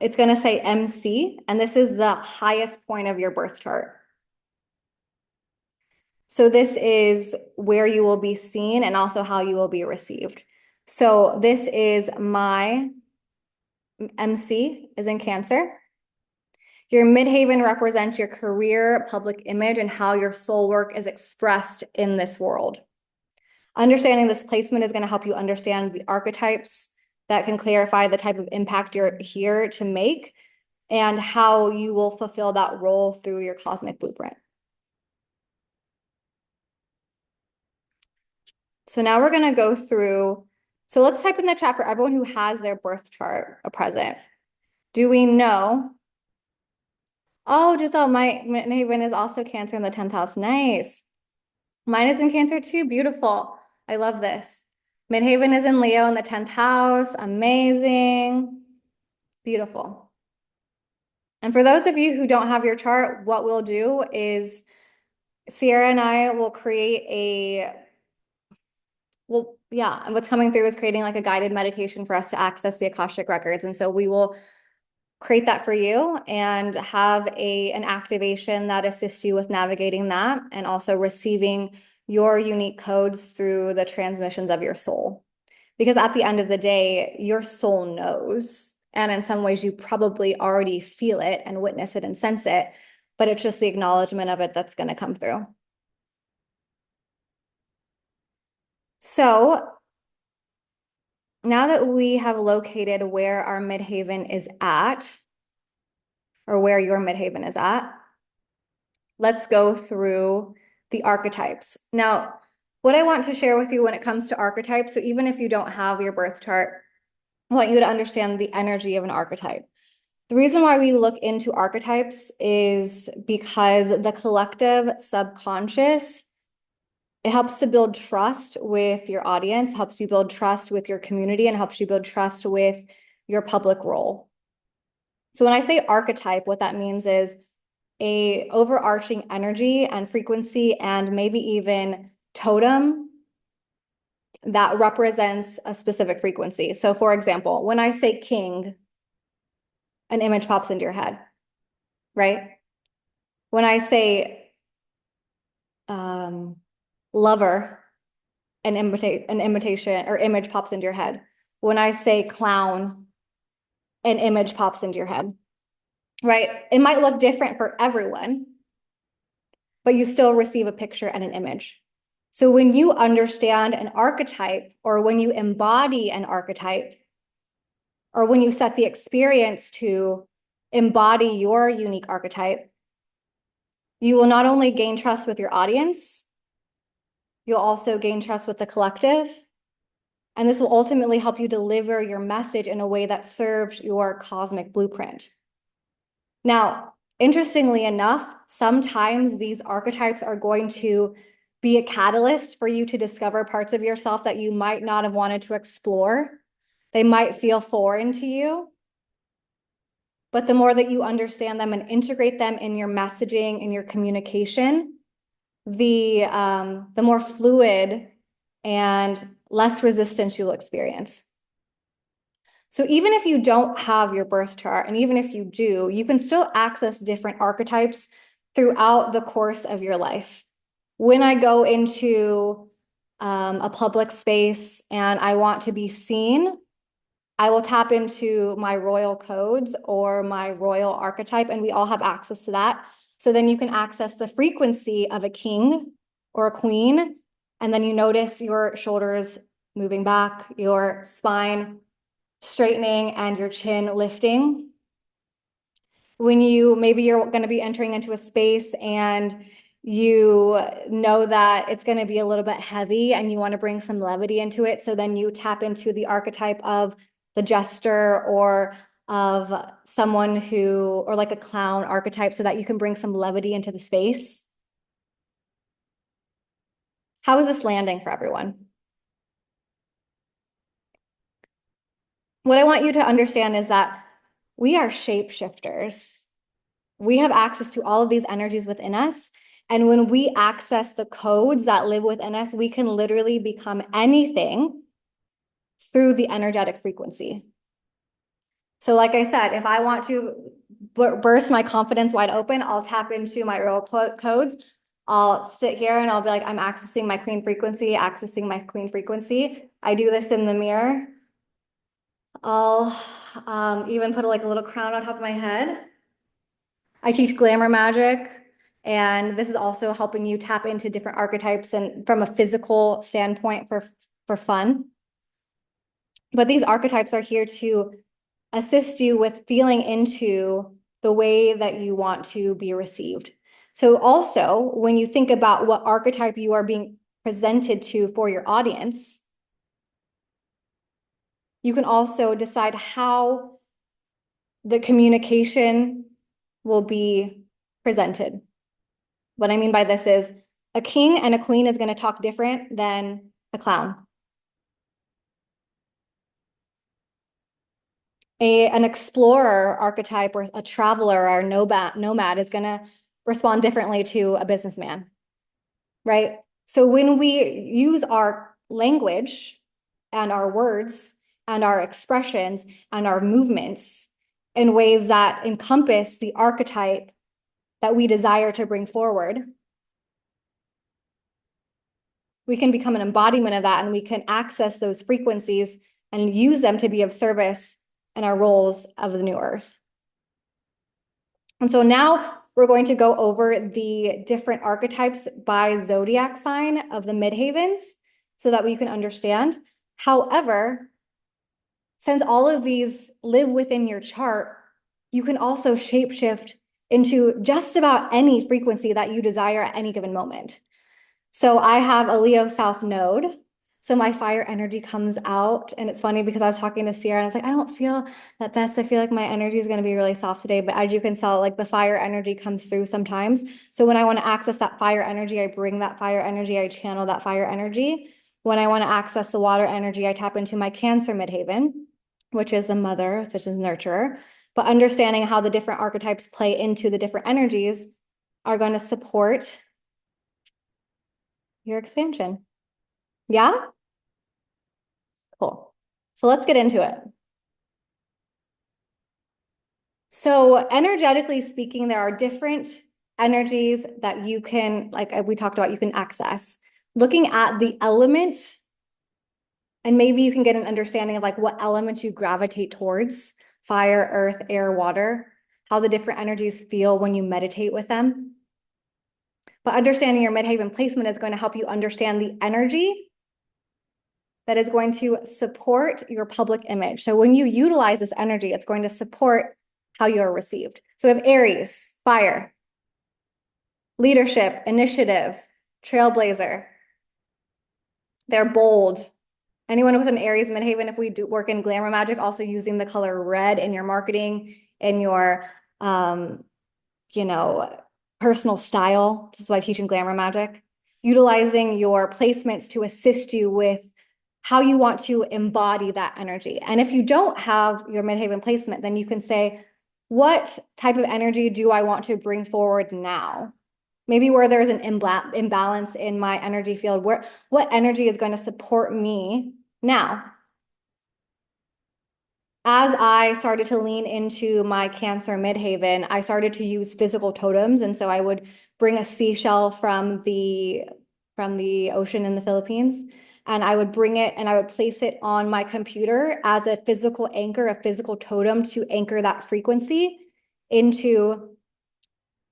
[SPEAKER 1] it's going to say MC, and this is the highest point of your birth chart. So this is where you will be seen and also how you will be received. So this is my MC is in Cancer. Your midheaven represents your career, public image, and how your soul work is expressed in this world. Understanding this placement is going to help you understand the archetypes that can clarify the type of impact you're here to make and how you will fulfill that role through your cosmic blueprint. So now we're going to go through. So let's type in the chat for everyone who has their birth chart a present. Do we know? Oh, Giselle, my midheaven is also Cancer in the 10th house. Nice. Mine is in Cancer too. Beautiful. I love this. Midheaven is in Leo in the 10th house. Amazing. Beautiful. And for those of you who don't have your chart, what we'll do is Sierra and I will create and what's coming through is creating like a guided meditation for us to access the Akashic records. And so we will create that for you and have an activation that assists you with navigating that and also receiving your unique codes through the transmissions of your soul. Because at the end of the day, your soul knows. And in some ways, you probably already feel it and witness it and sense it, but it's just the acknowledgement of it that's going to come through. So now that we have located where our midheaven is at, or where your midheaven is at, let's go through the archetypes. Now, what I want to share with you when it comes to archetypes, so even if you don't have your birth chart, I want you to understand the energy of an archetype. The reason why we look into archetypes is because the collective subconscious, it helps to build trust with your audience, helps you build trust with your community, and helps you build trust with your public role. So when I say archetype, what that means is a overarching energy and frequency and maybe even totem that represents a specific frequency. So for example, when I say king, an image pops into your head, right? When I say lover, an imitation or image pops into your head. When I say clown, an image pops into your head, right? It might look different for everyone, but you still receive a picture and an image. So when you understand an archetype, or when you embody an archetype, or when you set the experience to embody your unique archetype, you will not only gain trust with your audience, you'll also gain trust with the collective. And this will ultimately help you deliver your message in a way that serves your cosmic blueprint. Now, interestingly enough, sometimes these archetypes are going to be a catalyst for you to discover parts of yourself that you might not have wanted to explore. They might feel foreign to you. But the more that you understand them and integrate them in your messaging, in your communication, the more fluid and less resistance you'll experience. So even if you don't have your birth chart, and even if you do, you can still access different archetypes throughout the course of your life. When I go into a public space and I want to be seen, I will tap into my royal codes or my royal archetype, and we all have access to that. So then you can access the frequency of a king or a queen, and then you notice your shoulders moving back, your spine straightening, and your chin lifting. When maybe you're going to be entering into a space and you know that it's going to be a little bit heavy and you want to bring some levity into it. So then you tap into the archetype of the jester or of someone or like a clown archetype so that you can bring some levity into the space. How is this landing for everyone? What I want you to understand is that we are shapeshifters. We have access to all of these energies within us. And when we access the codes that live within us, we can literally become anything through the energetic frequency. So like I said, if I want to burst my confidence wide open, I'll tap into my royal codes. I'll sit here and I'll be like, I'm accessing my queen frequency, accessing my queen frequency. I do this in the mirror. I'll even put like a little crown on top of my head. I teach glamour magic, and this is also helping you tap into different archetypes and from a physical standpoint for fun. But these archetypes are here to assist you with feeling into the way that you want to be received. So also, when you think about what archetype you are being presented to for your audience, you can also decide how the communication will be presented. What I mean by this is a king and a queen is going to talk different than a clown. An explorer archetype or a traveler or nomad is going to respond differently to a businessman, right? So when we use our language and our words and our expressions and our movements in ways that encompass the archetype that we desire to bring forward, we can become an embodiment of that, and we can access those frequencies and use them to be of service in our roles of the new earth. And so now we're going to go over the different archetypes by zodiac sign of the midhavens so that we can understand. However, since all of these live within your chart, you can also shapeshift into just about any frequency that you desire at any given moment. So I have a Leo South node. So my fire energy comes out. And it's funny because I was talking to Sierra and I was like, I don't feel that best. I feel like my energy is going to be really soft today. But as you can tell, like the fire energy comes through sometimes. So when I want to access that fire energy, I bring that fire energy, I channel that fire energy. When I want to access the water energy, I tap into my Cancer midhaven, which is the mother, which is nurturer. But understanding how the different archetypes play into the different energies are going to support your expansion. Yeah? Cool. So let's get into it. So energetically speaking, there are different energies that you can, like we talked about, you can access. Looking at the element, and maybe you can get an understanding of like what element you gravitate towards, fire, earth, air, water, how the different energies feel when you meditate with them. But understanding your midhaven placement is going to help you understand the energy that is going to support your public image. So when you utilize this energy, it's going to support how you're received. So we have Aries, fire, leadership, initiative, trailblazer. They're bold. Anyone with an Aries midhaven, if we do work in glamour magic, also using the color red in your marketing, in your, you know, personal style. This is why I teach in glamour magic. Utilizing your placements to assist you with how you want to embody that energy. And if you don't have your midhaven placement, then you can say, what type of energy do I want to bring forward now? Maybe where there's an imbalance in my energy field, what energy is going to support me now? As I started to lean into my Cancer midhaven, I started to use physical totems. And so I would bring a seashell from the ocean in the Philippines, and I would bring it and I would place it on my computer as a physical anchor, a physical totem to anchor that frequency into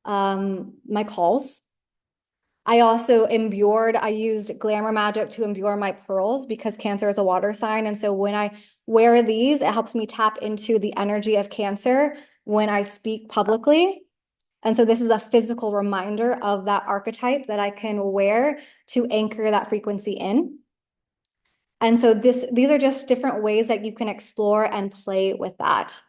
[SPEAKER 1] my calls. I also I used glamour magic to imbue my pearls because Cancer is a water sign. And so when I wear these, it helps me tap into the energy of Cancer when I speak publicly. And so this is a physical reminder of that archetype that I can wear to anchor that frequency in. And so these are just different ways that you can explore and play with that.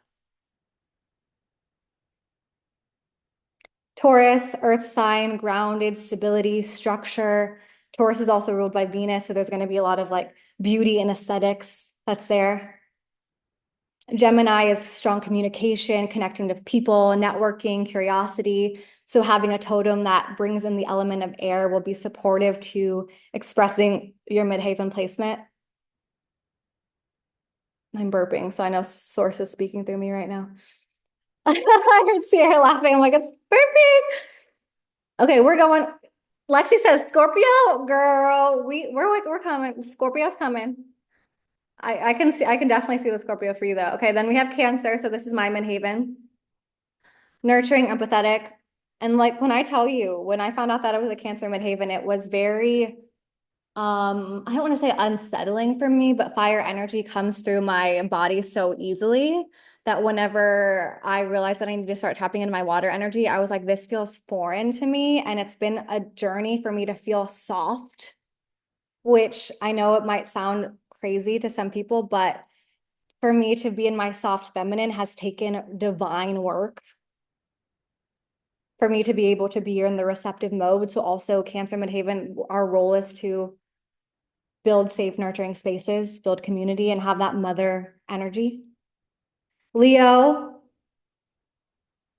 [SPEAKER 1] Taurus, earth sign, grounded, stability, structure. Taurus is also ruled by Venus, so there's going to be a lot of like beauty and aesthetics that's there. Gemini is strong communication, connecting to people, networking, curiosity. So having a totem that brings in the element of air will be supportive to expressing your midhaven placement. I'm burping, so I know Source is speaking through me right now. I heard Sierra laughing. I'm like, it's burping. Okay, we're going. Lexi says Scorpio, girl. We're coming. Scorpio's coming. I can definitely see the Scorpio for you though. Okay, then we have Cancer. So this is my midhaven. nurturing, empathetic. And like when I tell you, when I found out that I was a Cancer midheaven, it was very, I don't want to say unsettling for me, but fire energy comes through my body so easily that whenever I realized that I need to start tapping into my water energy, I was like, this feels foreign to me. And it's been a journey for me to feel soft, which I know it might sound crazy to some people, but for me to be in my soft feminine has taken divine work for me to be able to be in the receptive mode. So also Cancer midheaven, our role is to build safe, nurturing spaces, build community, and have that mother energy. Leo,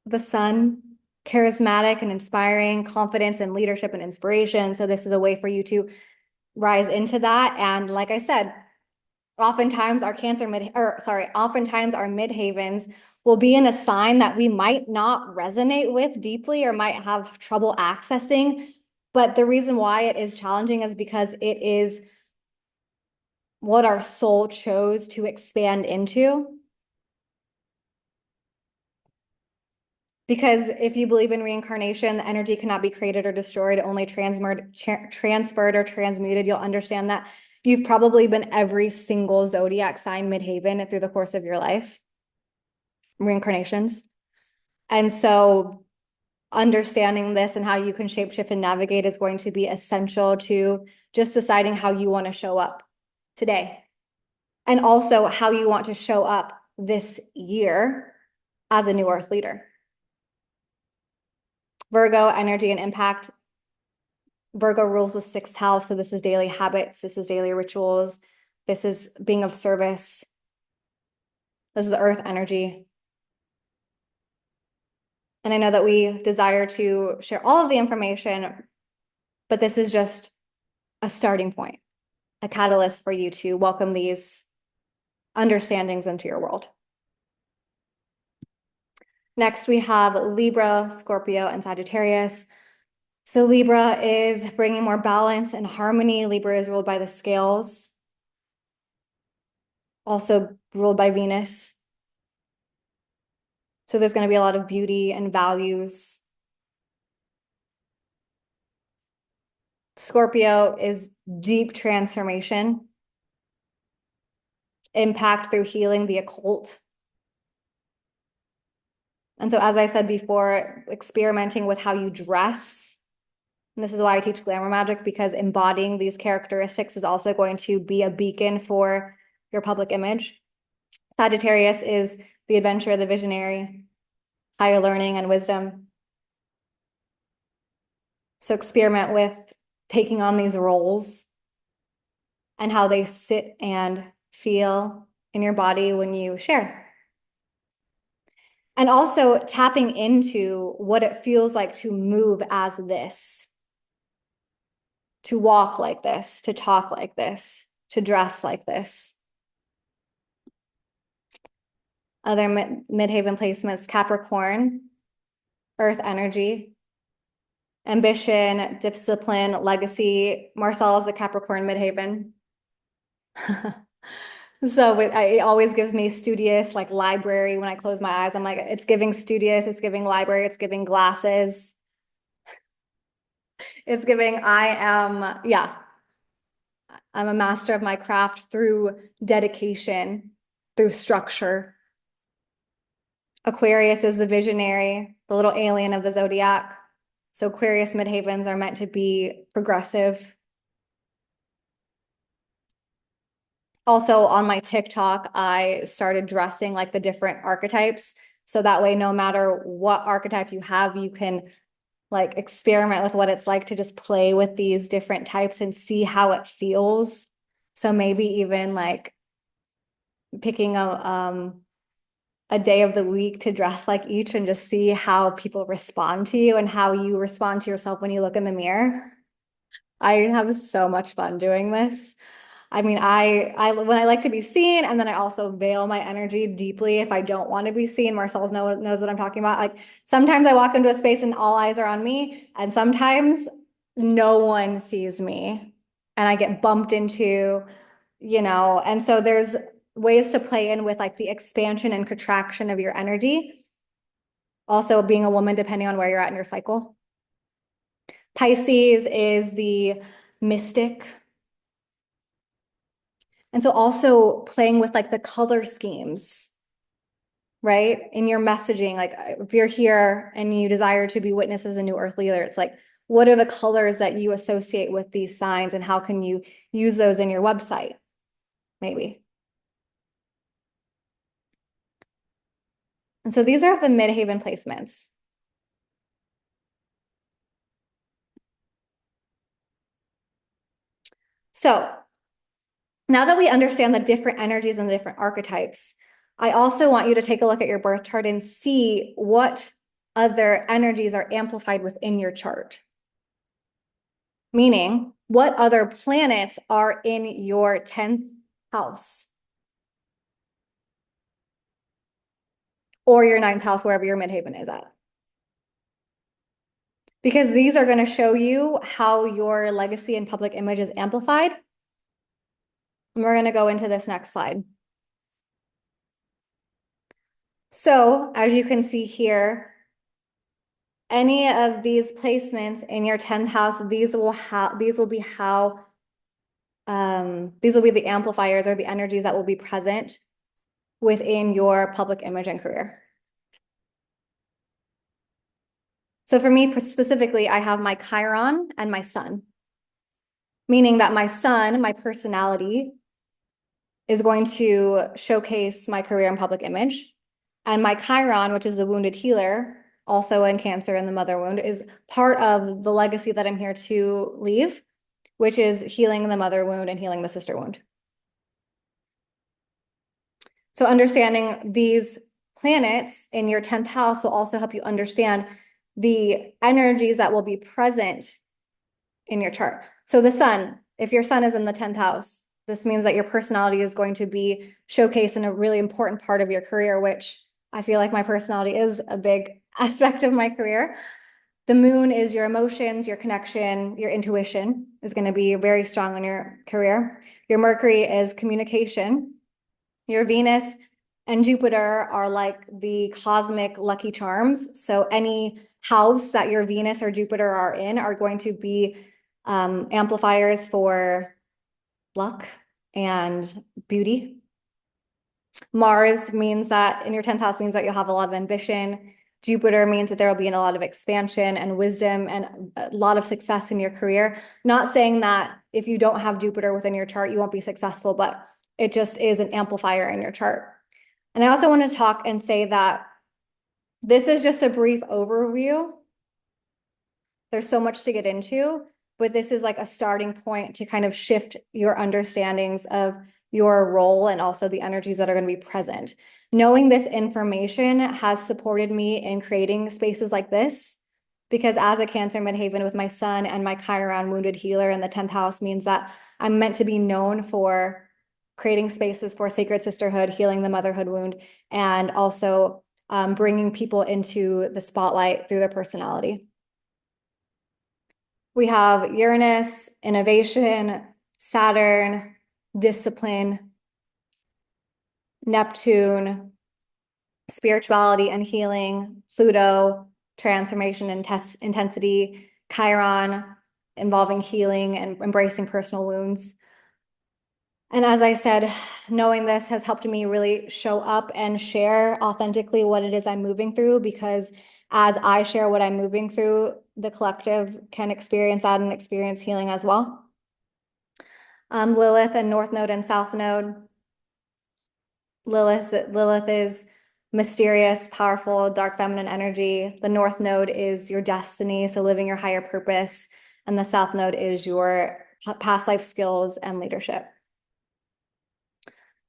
[SPEAKER 1] the sun, charismatic and inspiring, confidence and leadership and inspiration. So this is a way for you to rise into that. And like I said, oftentimes our oftentimes our midhavens will be in a sign that we might not resonate with deeply or might have trouble accessing. But the reason why it is challenging is because it is what our soul chose to expand into. Because if you believe in reincarnation, the energy cannot be created or destroyed, only transferred or transmuted. You'll understand that you've probably been every single zodiac sign midheaven through the course of your life, reincarnations. And so understanding this and how you can shapeshift and navigate is going to be essential to just deciding how you want to show up today. And also how you want to show up this year as a new earth leader. Virgo, energy and impact. Virgo rules the sixth house. So this is daily habits. This is daily rituals. This is being of service. This is earth energy. And I know that we desire to share all of the information, but this is just a starting point, a catalyst for you to welcome these understandings into your world. Next, we have Libra, Scorpio, and Sagittarius. So Libra is bringing more balance and harmony. Libra is ruled by the scales, also ruled by Venus. So there's going to be a lot of beauty and values. Scorpio is deep transformation, impact through healing the occult. And so, as I said before, experimenting with how you dress. And this is why I teach glamour magic, because embodying these characteristics is also going to be a beacon for your public image. Sagittarius is the adventure, the visionary, higher learning and wisdom. So experiment with taking on these roles and how they sit and feel in your body when you share. And also tapping into what it feels like to move as this, to walk like this, to talk like this, to dress like this. Other midheaven placements, Capricorn, earth energy, ambition, discipline, legacy. Marcel is a Capricorn midheaven. So it always gives me studious, like library. When I close my eyes, I'm like, it's giving studious, it's giving library, it's giving glasses. It's giving, I'm a master of my craft through dedication, through structure. Aquarius is the visionary, the little alien of the zodiac. So Aquarius midhavens are meant to be progressive. Also on my TikTok, I started dressing like the different archetypes. So that way, no matter what archetype you have, you can like experiment with what it's like to just play with these different types and see how it feels. So maybe even like picking a day of the week to dress like each and just see how people respond to you and how you respond to yourself when you look in the mirror. I have so much fun doing this. I mean, I when I like to be seen, and then I also veil my energy deeply if I don't want to be seen. Marcel's knows what I'm talking about. Like sometimes I walk into a space and all eyes are on me, and sometimes no one sees me, and I get bumped into, and so there's ways to play in with like the expansion and contraction of your energy. Also being a woman, depending on where you're at in your cycle. Pisces is the mystic. And so also playing with like the color schemes, right? In your messaging, like if you're here and you desire to be witnessed as a new earth leader, it's like, what are the colors that you associate with these signs and how can you use those in your website? Maybe. And so these are the midhaven placements. So now that we understand the different energies and the different archetypes, I also want you to take a look at your birth chart and see what other energies are amplified within your chart. Meaning, what other planets are in your 10th house or your 9th house, wherever your midhaven is at. Because these are going to show you how your legacy and public image is amplified. And we're going to go into this next slide. So, as you can see here, any of these placements in your 10th house, these will be the amplifiers or the energies that will be present within your public image and career. So for me specifically, I have my Chiron and my sun, meaning that my sun, my personality, is going to showcase my career and public image. And my Chiron, which is the wounded healer, also in Cancer and the mother wound, is part of the legacy that I'm here to leave, which is healing the mother wound and healing the sister wound. So understanding these planets in your 10th house will also help you understand the energies that will be present in your chart. So the sun, if your sun is in the 10th house, this means that your personality is going to be showcased in a really important part of your career, which I feel like my personality is a big aspect of my career. The moon is your emotions, your connection, your intuition is going to be very strong in your career. Your Mercury is communication. Your Venus and Jupiter are like the cosmic lucky charms. So any house that your Venus or Jupiter are in are going to be amplifiers for luck and beauty. Mars means that in your 10th house means that you'll have a lot of ambition. Jupiter means that there will be a lot of expansion and wisdom and a lot of success in your career. Not saying that if you don't have Jupiter within your chart, you won't be successful, but it just is an amplifier in your chart. And I also want to talk and say that this is just a brief overview. There's so much to get into, but this is like a starting point to kind of shift your understandings of your role and also the energies that are going to be present. Knowing this information has supported me in creating spaces like this, because as a Cancer midhaven with my sun and my Chiron wounded healer in the 10th house means that I'm meant to be known for creating spaces for sacred sisterhood, healing the motherhood wound, and also bringing people into the spotlight through their personality. We have Uranus, innovation, Saturn, discipline, Neptune, spirituality and healing, Pluto, transformation and intensity, Chiron, involving healing and embracing personal wounds. And as I said, knowing this has helped me really show up and share authentically what it is I'm moving through, because as I share what I'm moving through, the collective can experience that and experience healing as well. Lilith and North Node and South Node. Lilith is mysterious, powerful, dark feminine energy. The North Node is your destiny, so living your higher purpose. And the South Node is your past life skills and leadership.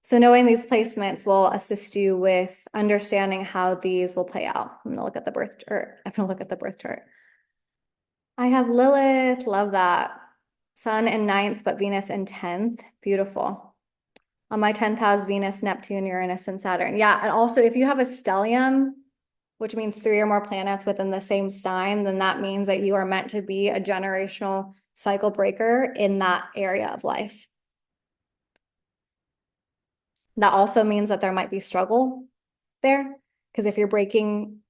[SPEAKER 1] So knowing these placements will assist you with understanding how these will play out. I'm gonna look at the birth chart. I have Lilith, love that. Sun in 9th, but Venus in 10th, beautiful. On my 10th house, Venus, Neptune, Uranus, and Saturn. Yeah, and also if you have a stellium, which means 3 or more planets within the same sign, then that means that you are meant to be a generational cycle breaker in that area of life. That also means that there might be struggle there, because if you're breaking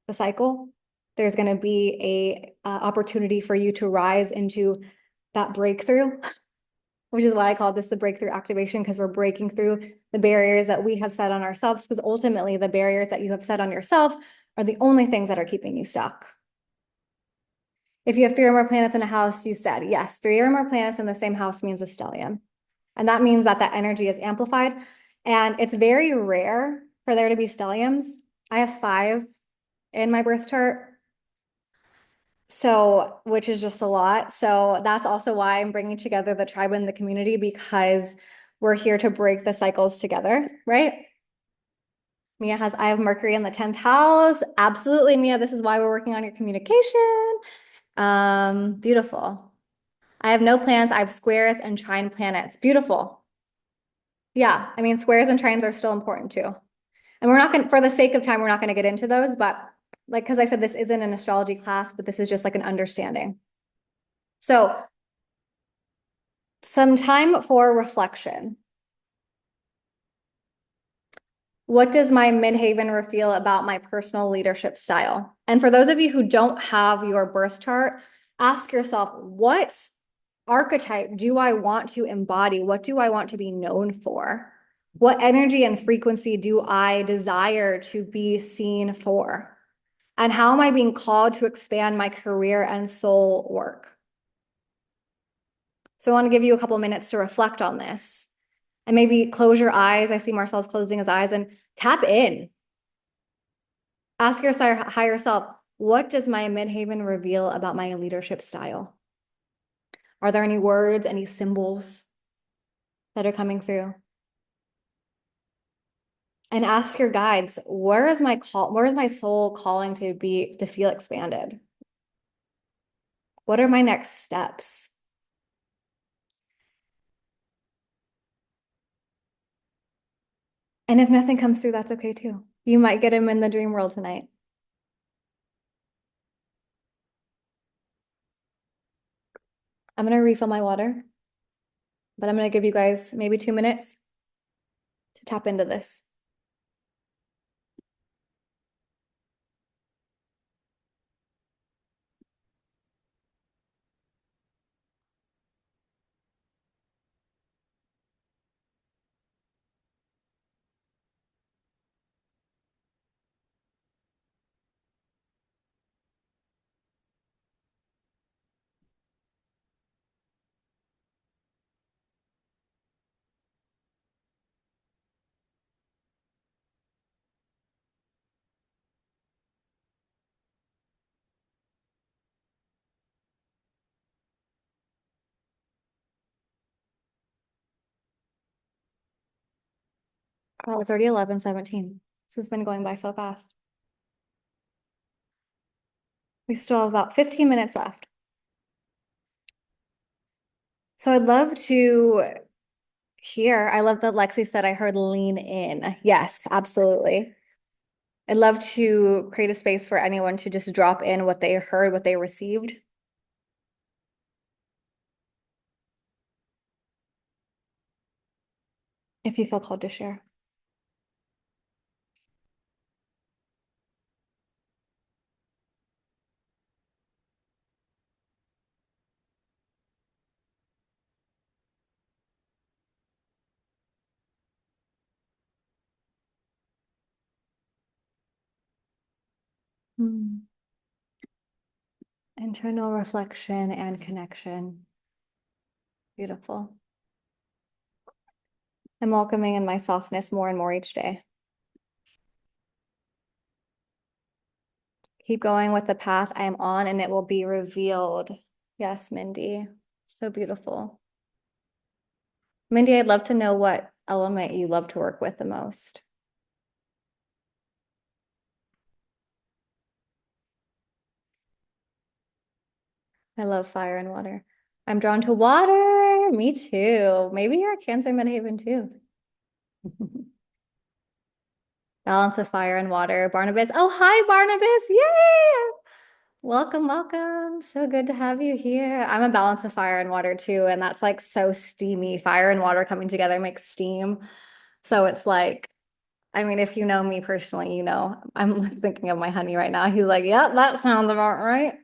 [SPEAKER 1] the cycle. There's going to be a opportunity for you to rise into that breakthrough, which is why I call this the breakthrough activation, because we're breaking through the barriers that we have set on ourselves, because ultimately the barriers that you have set on yourself are the only things that are keeping you stuck. If you have 3 or more planets in a house, you said, yes, 3 or more planets in the same house means a stellium. And that means that that energy is amplified. And it's very rare for there to be stelliums. I have 5 in my birth chart. So, which is just a lot. So that's also why I'm bringing together the tribe and the community, because we're here to break the cycles together, right? Mia I have Mercury in the 10th house. Absolutely, Mia. This is why we're working on your communication. Beautiful. I have no plans. I have squares and trine planets. Beautiful. Yeah, I mean, squares and trines are still important too. And we're not going to, for the sake of time, we're not going to get into those, but like, because I said, this isn't an astrology class, but this is just like an understanding. So, some time for reflection. What does my midhaven reveal about my personal leadership style? And for those of you who don't have your birth chart, ask yourself, what archetype do I want to embody? What do I want to be known for? What energy and frequency do I desire to be seen for? And how am I being called to expand my career and soul work? So I want to give you a couple minutes to reflect on this. And maybe close your eyes. I see Marcel's closing his eyes, and tap in. Ask your higher self, what does my midhaven reveal about my leadership style? Are there any words, any symbols that are coming through? And ask your guides, where is my call? Where is my soul calling to feel expanded? What are my next steps? And if nothing comes through, that's okay too. You might get him in the dream world tonight. I'm going to refill my water, but I'm going to give you guys maybe 2 minutes to tap into this. Oh, it's already 11:17. This has been going by so fast. We still have about 15 minutes left. So I'd love to hear. I love that Lexi said, I heard lean in. Yes, absolutely. I'd love to create a space for anyone to just drop in what they heard, what they received. If you feel called to share. Hmm. Internal reflection and connection. Beautiful. I'm welcoming in my softness more and more each day. Keep going with the path I am on and it will be revealed. Yes, Mindy. So beautiful. Mindy, I'd love to know what element you love to work with the most. I love fire and water. I'm drawn to water. Me too. Maybe you're a Cancer midhaven too. Balance of fire and water. Barnabas. Oh, hi, Barnabas. Yay! Welcome, welcome. So good to have you here. I'm a balance of fire and water too, and that's like so steamy. Fire and water coming together makes steam. So it's like I mean, if you know me personally, you know, I'm thinking of my honey right now. He's like, yep, that sounds about right.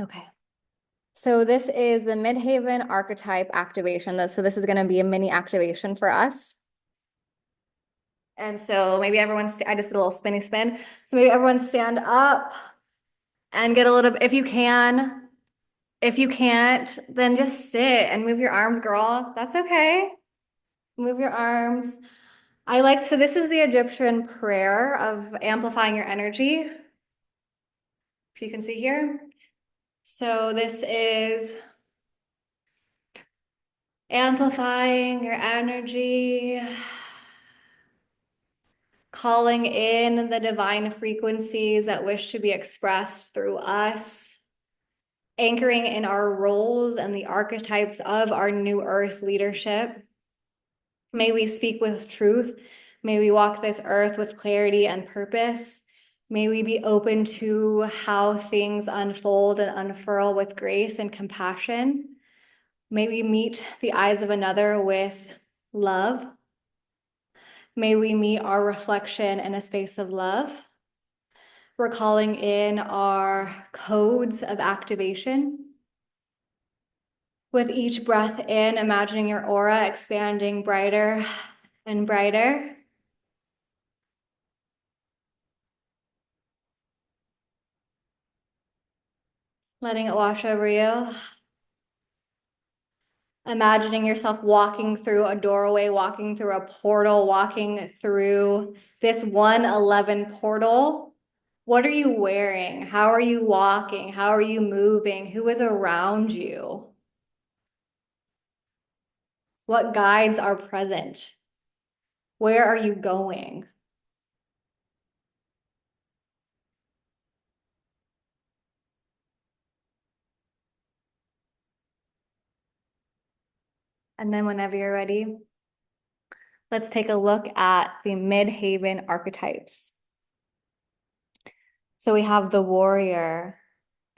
[SPEAKER 1] Okay. So this is the Midhaven archetype activation. So this is going to be a mini activation for us. And so maybe everyone's, I just did a little spinny spin. So maybe everyone stand up and get a little, if you can. If you can't, then just sit and move your arms, girl. That's okay. Move your arms. So this is the Egyptian prayer of amplifying your energy, if you can see here. So this is amplifying your energy, calling in the divine frequencies that wish to be expressed through us, anchoring in our roles and the archetypes of our new earth leadership. May we speak with truth. May we walk this earth with clarity and purpose. May we be open to how things unfold and unfurl with grace and compassion. May we meet the eyes of another with love. May we meet our reflection in a space of love. We're calling in our codes of activation. With each breath in, imagining your aura expanding brighter and brighter. Letting it wash over you. Imagining yourself walking through a doorway, walking through a portal, walking through this 111 portal. What are you wearing? How are you walking? How are you moving? Who is around you? What guides are present? Where are you going? And then whenever you're ready, let's take a look at the Midhaven archetypes. So we have the warrior,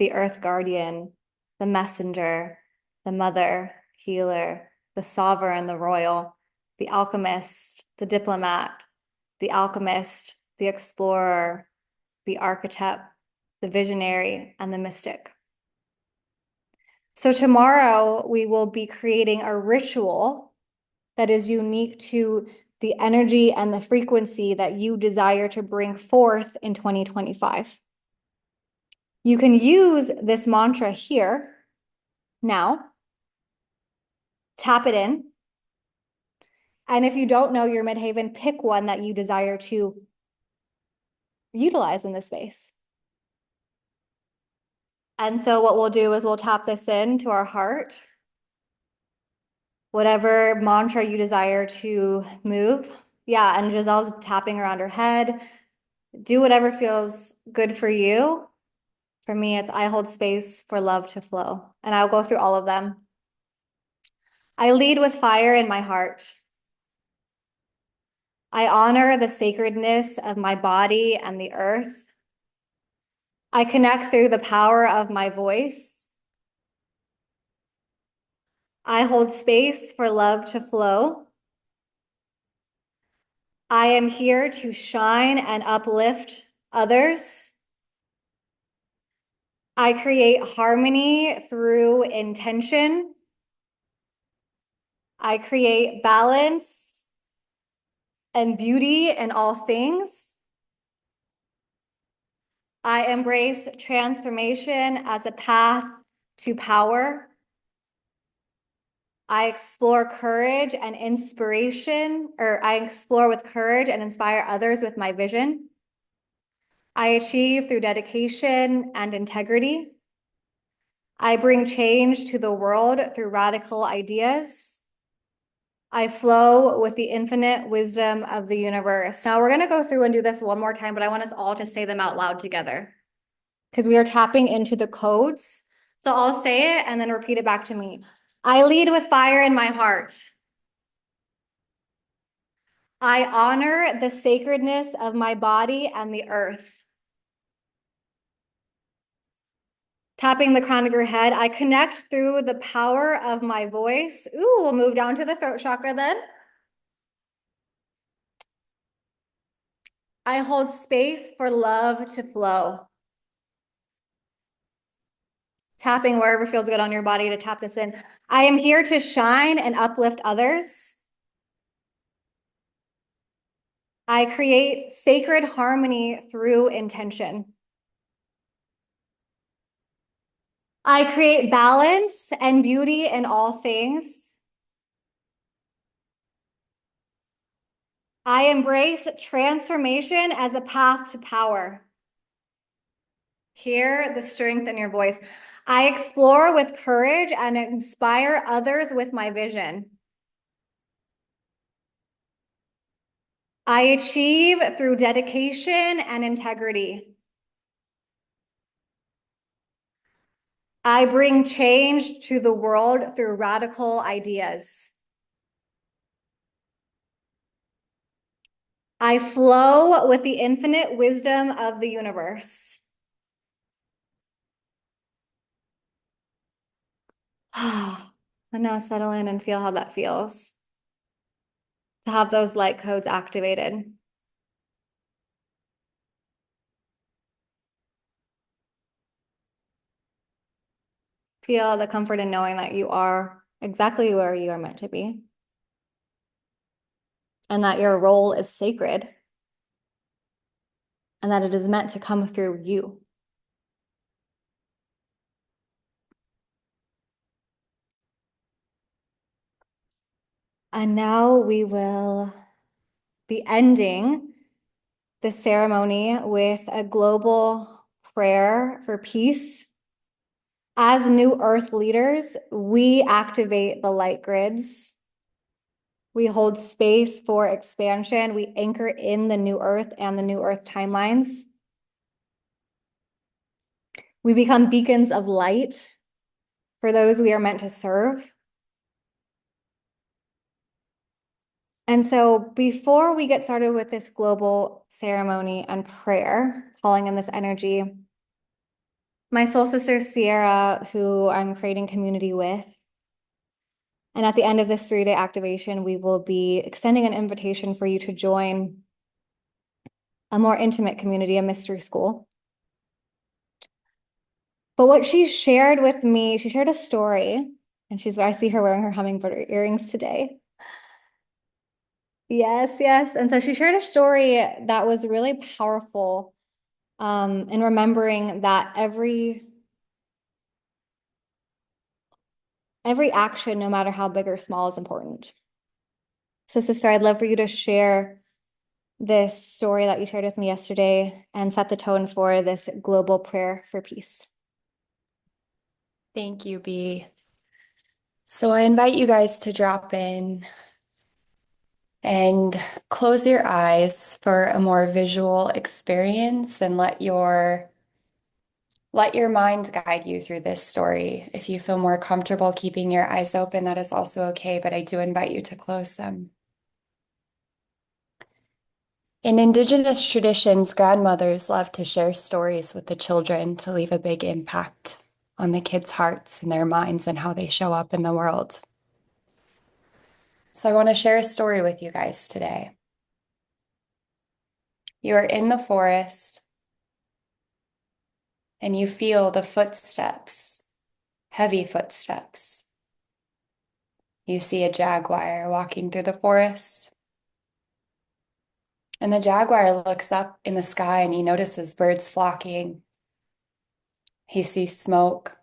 [SPEAKER 1] the earth guardian, the messenger, the mother, healer, the sovereign, the royal, the alchemist, the diplomat, the alchemist, the explorer, the architect, the visionary, and the mystic. So tomorrow we will be creating a ritual that is unique to the energy and the frequency that you desire to bring forth in 2025. You can use this mantra here now, tap it in. And if you don't know your Midhaven, pick one that you desire to utilize in this space. And so what we'll do is we'll tap this in to our heart, whatever mantra you desire to move. Yeah, and Giselle's tapping around her head. Do whatever feels good for you. For me, it's I hold space for love to flow. And I'll go through all of them. I lead with fire in my heart. I honor the sacredness of my body and the earth. I connect through the power of my voice. I hold space for love to flow. I am here to shine and uplift others. I create harmony through intention. I create balance and beauty in all things. I embrace transformation as a path to power. I explore courage and inspiration, or I explore with courage and inspire others with my vision. I achieve through dedication and integrity. I bring change to the world through radical ideas. I flow with the infinite wisdom of the universe. Now we're going to go through and do this one more time, but I want us all to say them out loud together because we are tapping into the codes. So I'll say it and then repeat it back to me. I lead with fire in my heart. I honor the sacredness of my body and the earth. Tapping the crown of your head, I connect through the power of my voice. Ooh, we'll move down to the throat chakra then. I hold space for love to flow. Tapping wherever feels good on your body to tap this in. I am here to shine and uplift others. I create sacred harmony through intention. I create balance and beauty in all things. I embrace transformation as a path to power. Hear the strength in your voice. I explore with courage and inspire others with my vision. I achieve through dedication and integrity. I bring change to the world through radical ideas. I flow with the infinite wisdom of the universe. And now settle in and feel how that feels to have those light codes activated. Feel the comfort in knowing that you are exactly where you are meant to be and that your role is sacred and that it is meant to come through you. And now we will be ending the ceremony with a global prayer for peace. As new earth leaders, we activate the light grids. We hold space for expansion. We anchor in the new earth and the new earth timelines. We become beacons of light for those we are meant to serve. And so before we get started with this global ceremony and prayer, calling in this energy, my soul sister Sierra, who I'm creating community with, and at the end of this 3-day activation, we will be extending an invitation for you to join a more intimate community, a mystery school. But what she shared with me, she shared a story, and I see her wearing her hummingbird earrings today. Yes, yes. And so she shared a story that was really powerful in remembering that every action, no matter how big or small, is important. So, sister, I'd love for you to share this story that you shared with me yesterday and set the tone for this global prayer for peace.
[SPEAKER 2] Thank you, B. So I invite you guys to drop in and close your eyes for a more visual experience and let your mind guide you through this story. If you feel more comfortable keeping your eyes open, that is also okay, but I do invite you to close them. In Indigenous traditions, grandmothers love to share stories with the children to leave a big impact on the kids' hearts and their minds and how they show up in the world. So I want to share a story with you guys today. You are in the forest and you feel the footsteps, heavy footsteps. You see a jaguar walking through the forest. And the jaguar looks up in the sky and he notices birds flocking. He sees smoke,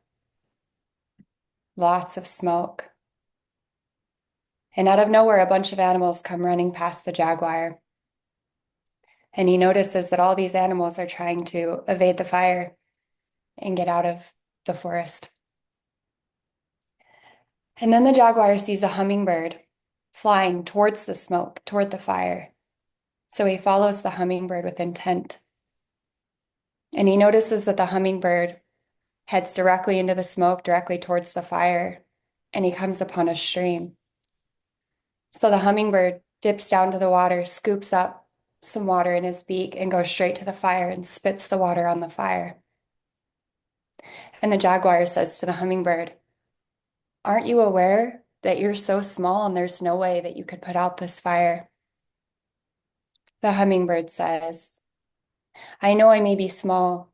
[SPEAKER 2] lots of smoke. And out of nowhere, a bunch of animals come running past the jaguar. And he notices that all these animals are trying to evade the fire and get out of the forest. And then the jaguar sees a hummingbird flying towards the smoke, toward the fire. So he follows the hummingbird with intent. And he notices that the hummingbird heads directly into the smoke, directly towards the fire, and he comes upon a stream. So the hummingbird dips down to the water, scoops up some water in his beak, and goes straight to the fire and spits the water on the fire. And the jaguar says to the hummingbird, "Aren't you aware that you're so small and there's no way that you could put out this fire?" The hummingbird says, "I know I may be small,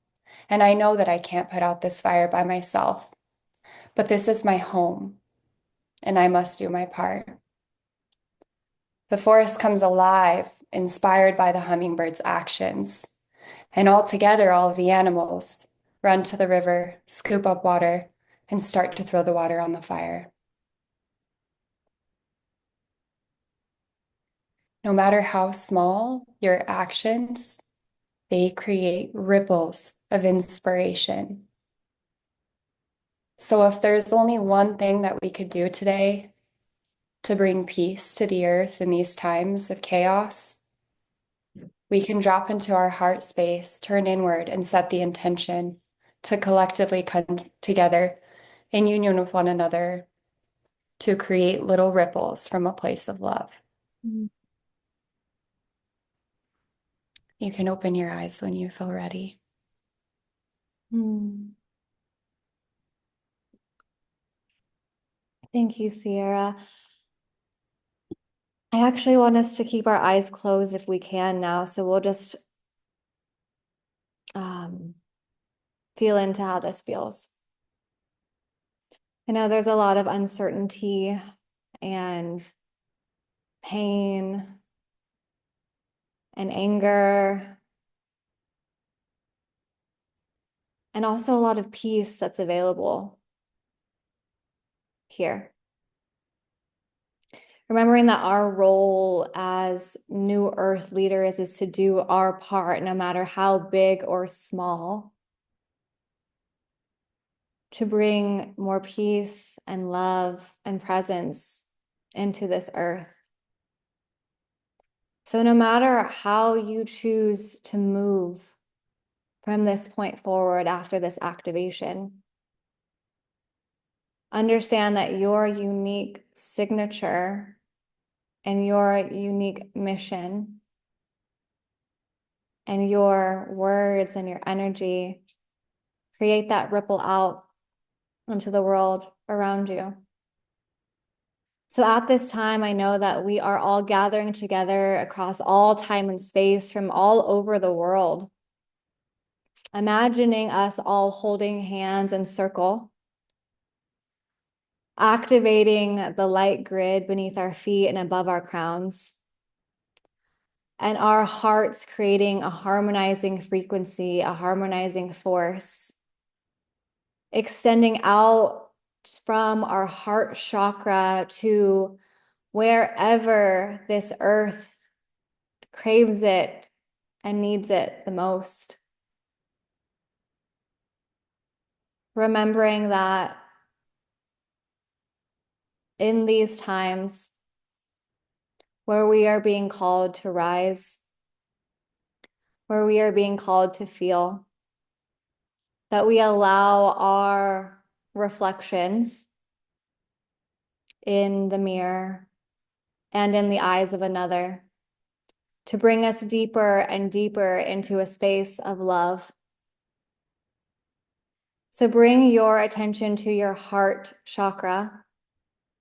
[SPEAKER 2] and I know that I can't put out this fire by myself, but this is my home, and I must do my part." The forest comes alive, inspired by the hummingbird's actions, and all together, all of the animals run to the river, scoop up water, and start to throw the water on the fire. No matter how small your actions, they create ripples of inspiration. So if there's only one thing that we could do today to bring peace to the earth in these times of chaos, we can drop into our heart space, turn inward, and set the intention to collectively come together in union with one another to create little ripples from a place of love.
[SPEAKER 1] Mm.
[SPEAKER 2] You can open your eyes when you feel ready.
[SPEAKER 1] Mm. Thank you, Sierra. I actually want us to keep our eyes closed if we can now. So we'll just um, feel into how this feels. I know there's a lot of uncertainty and pain and anger, and also a lot of peace that's available here. Remembering that our role as new earth leaders is to do our part, no matter how big or small, to bring more peace and love and presence into this earth. So no matter how you choose to move from this point forward after this activation, understand that your unique signature and your unique mission and your words and your energy create that ripple out into the world around you. So at this time, I know that we are all gathering together across all time and space from all over the world, imagining us all holding hands in circle, activating the light grid beneath our feet and above our crowns, and our hearts creating a harmonizing frequency, a harmonizing force, extending out from our heart chakra to wherever this earth craves it and needs it the most. Remembering that in these times where we are being called to rise, where we are being called to feel, that we allow our reflections in the mirror and in the eyes of another to bring us deeper and deeper into a space of love. So bring your attention to your heart chakra,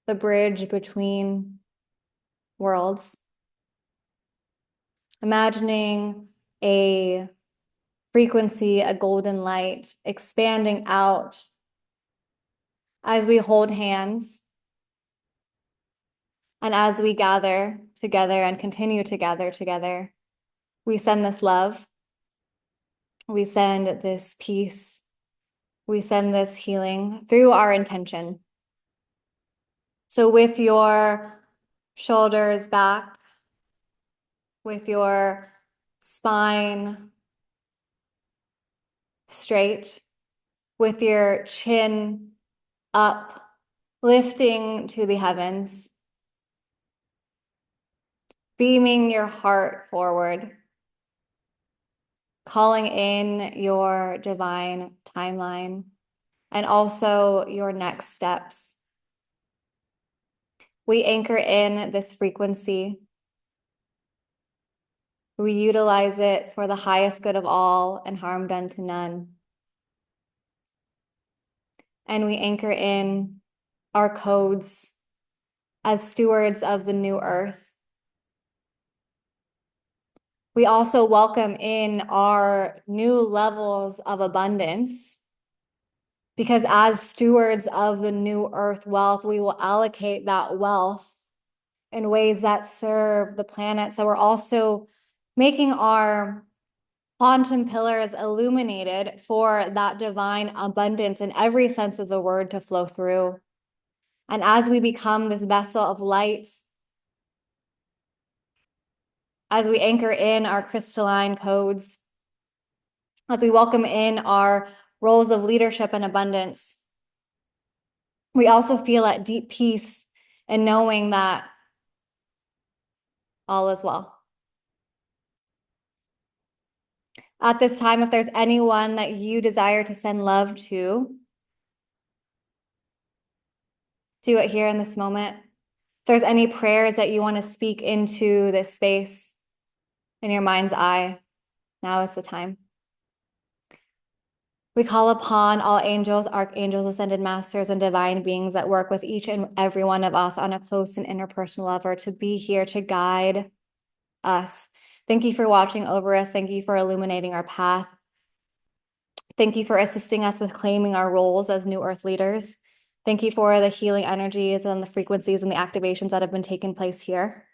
[SPEAKER 1] the bridge between worlds. Imagining a frequency, a golden light expanding out as we hold hands and as we gather together and continue to gather together. We send this love. We send this peace. We send this healing through our intention. So with your shoulders back, with your spine straight, with your chin up, lifting to the heavens, beaming your heart forward, calling in your divine timeline and also your next steps. We anchor in this frequency. We utilize it for the highest good of all and harm done to none. and we anchor in our codes as stewards of the new earth. We also welcome in our new levels of abundance because as stewards of the new earth wealth, we will allocate that wealth in ways that serve the planet. So we're also making our quantum pillars illuminated for that divine abundance in every sense of the word to flow through. And as we become this vessel of light, as we anchor in our crystalline codes, as we welcome in our roles of leadership and abundance, we also feel at deep peace in knowing that all is well. At this time, if there's anyone that you desire to send love to, do it here in this moment. If there's any prayers that you want to speak into this space in your mind's eye, now is the time. We call upon all angels, archangels, ascended masters, and divine beings that work with each and every one of us on a close and interpersonal level to be here to guide us. Thank you for watching over us. Thank you for illuminating our path. Thank you for assisting us with claiming our roles as New Earth leaders. Thank you for the healing energies and the frequencies and the activations that have been taking place here.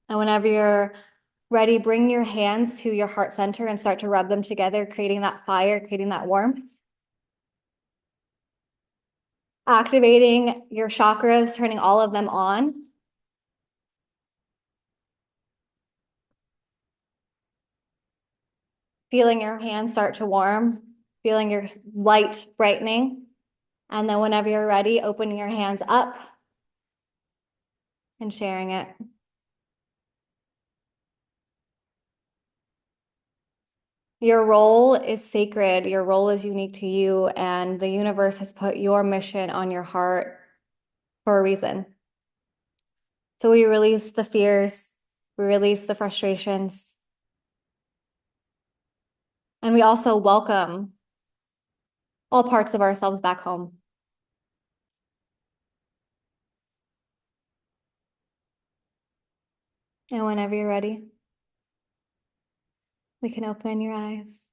[SPEAKER 1] And whenever you're ready, bring your hands to your heart center and start to rub them together, creating that fire, creating that warmth. Activating your chakras, turning all of them on. Feeling your hands start to warm, feeling your light brightening. And then whenever you're ready, opening your hands up and sharing it. Your role is sacred. Your role is unique to you, and the universe has put your mission on your heart for a reason. So we release the fears, we release the frustrations, and we also welcome all parts of ourselves back home. And whenever you're ready, we can open your eyes.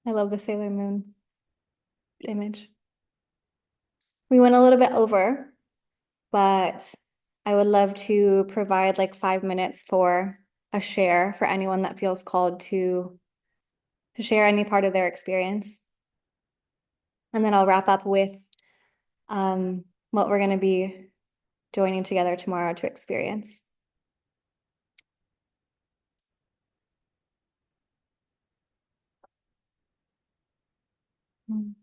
[SPEAKER 1] I love the Sailor Moon image. We went a little bit over, but I would love to provide like 5 minutes for a share for anyone that feels called to share any part of their experience. And then I'll wrap up with what we're going to be joining together tomorrow to experience. Mm.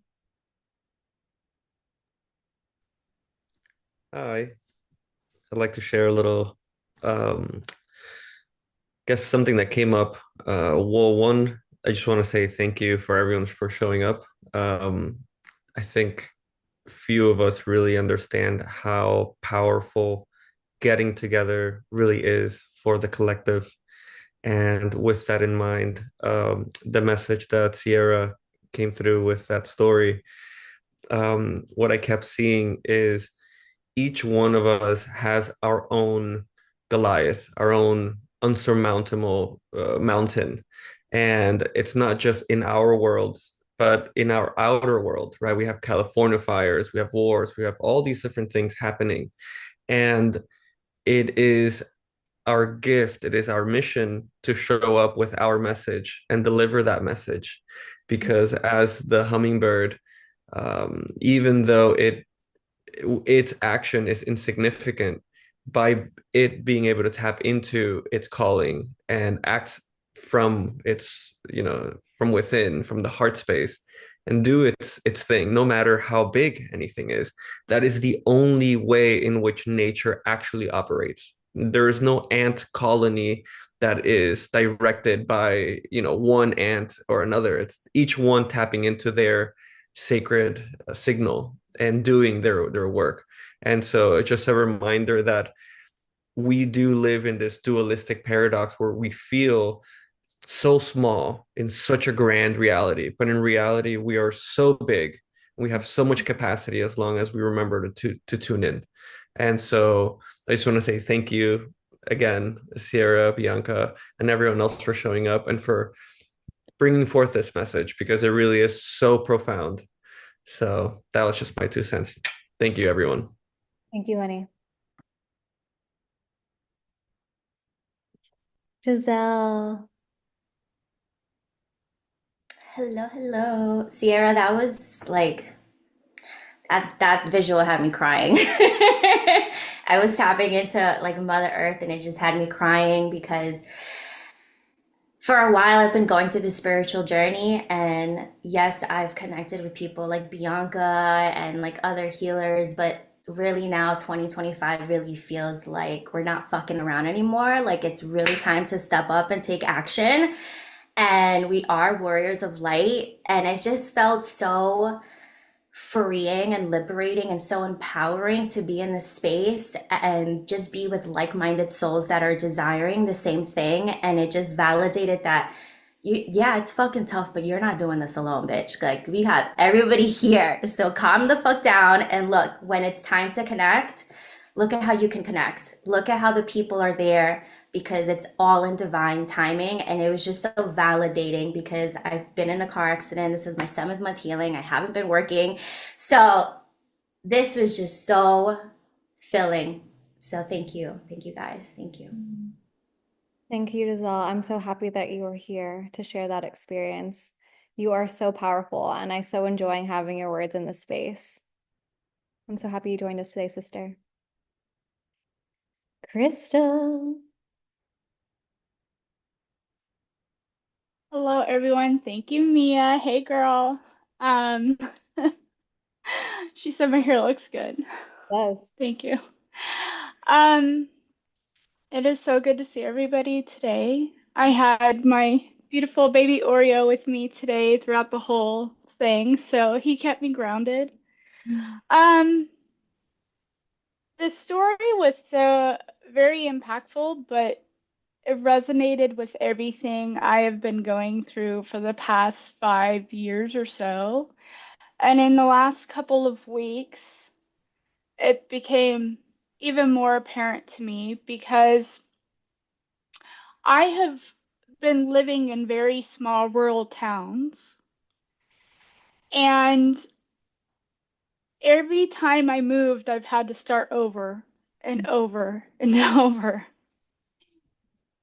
[SPEAKER 3] Hi, I'd like to share a little, guess something that came up. Well, one, I just want to say thank you for everyone for showing up. I think few of us really understand how powerful getting together really is for the collective. And with that in mind, the message that Sierra came through with that story, what I kept seeing is each one of us has our own Goliath, our own unsurmountable mountain. And it's not just in our worlds, but in our outer world, right? We have California fires, we have wars, we have all these different things happening. And it is our gift, it is our mission to show up with our message and deliver that message. Because as the hummingbird, even though its action is insignificant, by it being able to tap into its calling and acts from its, from within, from the heart space, and do its thing, no matter how big anything is. That is the only way in which nature actually operates. There is no ant colony that is directed by, one ant or another. It's each one tapping into their sacred signal and doing their work. And so it's just a reminder that we do live in this dualistic paradox where we feel so small in such a grand reality, but in reality we are so big. We have so much capacity as long as we remember to tune in. And so I just want to say thank you again, Sierra, Bianca, and everyone else for showing up and for bringing forth this message because it really is so profound. So that was just my 2 cents. Thank you, everyone.
[SPEAKER 1] Thank you, honey. Giselle.
[SPEAKER 4] Hello, hello. Sierra, that was like that visual had me crying. I was tapping into like Mother Earth and it just had me crying because for a while I've been going through the spiritual journey and yes, I've connected with people like Bianca and like other healers, but really now 2025 really feels like we're not fucking around anymore. Like it's really time to step up and take action. And we are warriors of light. And it just felt so freeing and liberating and so empowering to be in this space and just be with like-minded souls that are desiring the same thing. And it just validated that yeah, it's fucking tough, but you're not doing this alone, bitch. Like we have everybody here. So calm the fuck down and look, when it's time to connect, look at how you can connect. Look at how the people are there because it's all in divine timing. And it was just so validating because I've been in a car accident. This is my 7th month healing. I haven't been working. So this was just so filling. So thank you. Thank you guys. Thank you.
[SPEAKER 1] Thank you, Giselle. I'm so happy that you were here to share that experience. You are so powerful, and I so enjoying having your words in this space. I'm so happy you joined us today, sister. Crystal.
[SPEAKER 5] Hello, everyone. Thank you, Mia. Hey, girl. Um, she said my hair looks good.
[SPEAKER 1] Yes.
[SPEAKER 5] Thank you. Um, it is so good to see everybody today. I had my beautiful baby Oreo with me today throughout the whole thing, so he kept me grounded. Um, the story was so very impactful, but it resonated with everything I have been going through for the past 5 years or so. And in the last couple of weeks, it became even more apparent to me because I have been living in very small rural towns. And every time I moved, I've had to start over and over and over.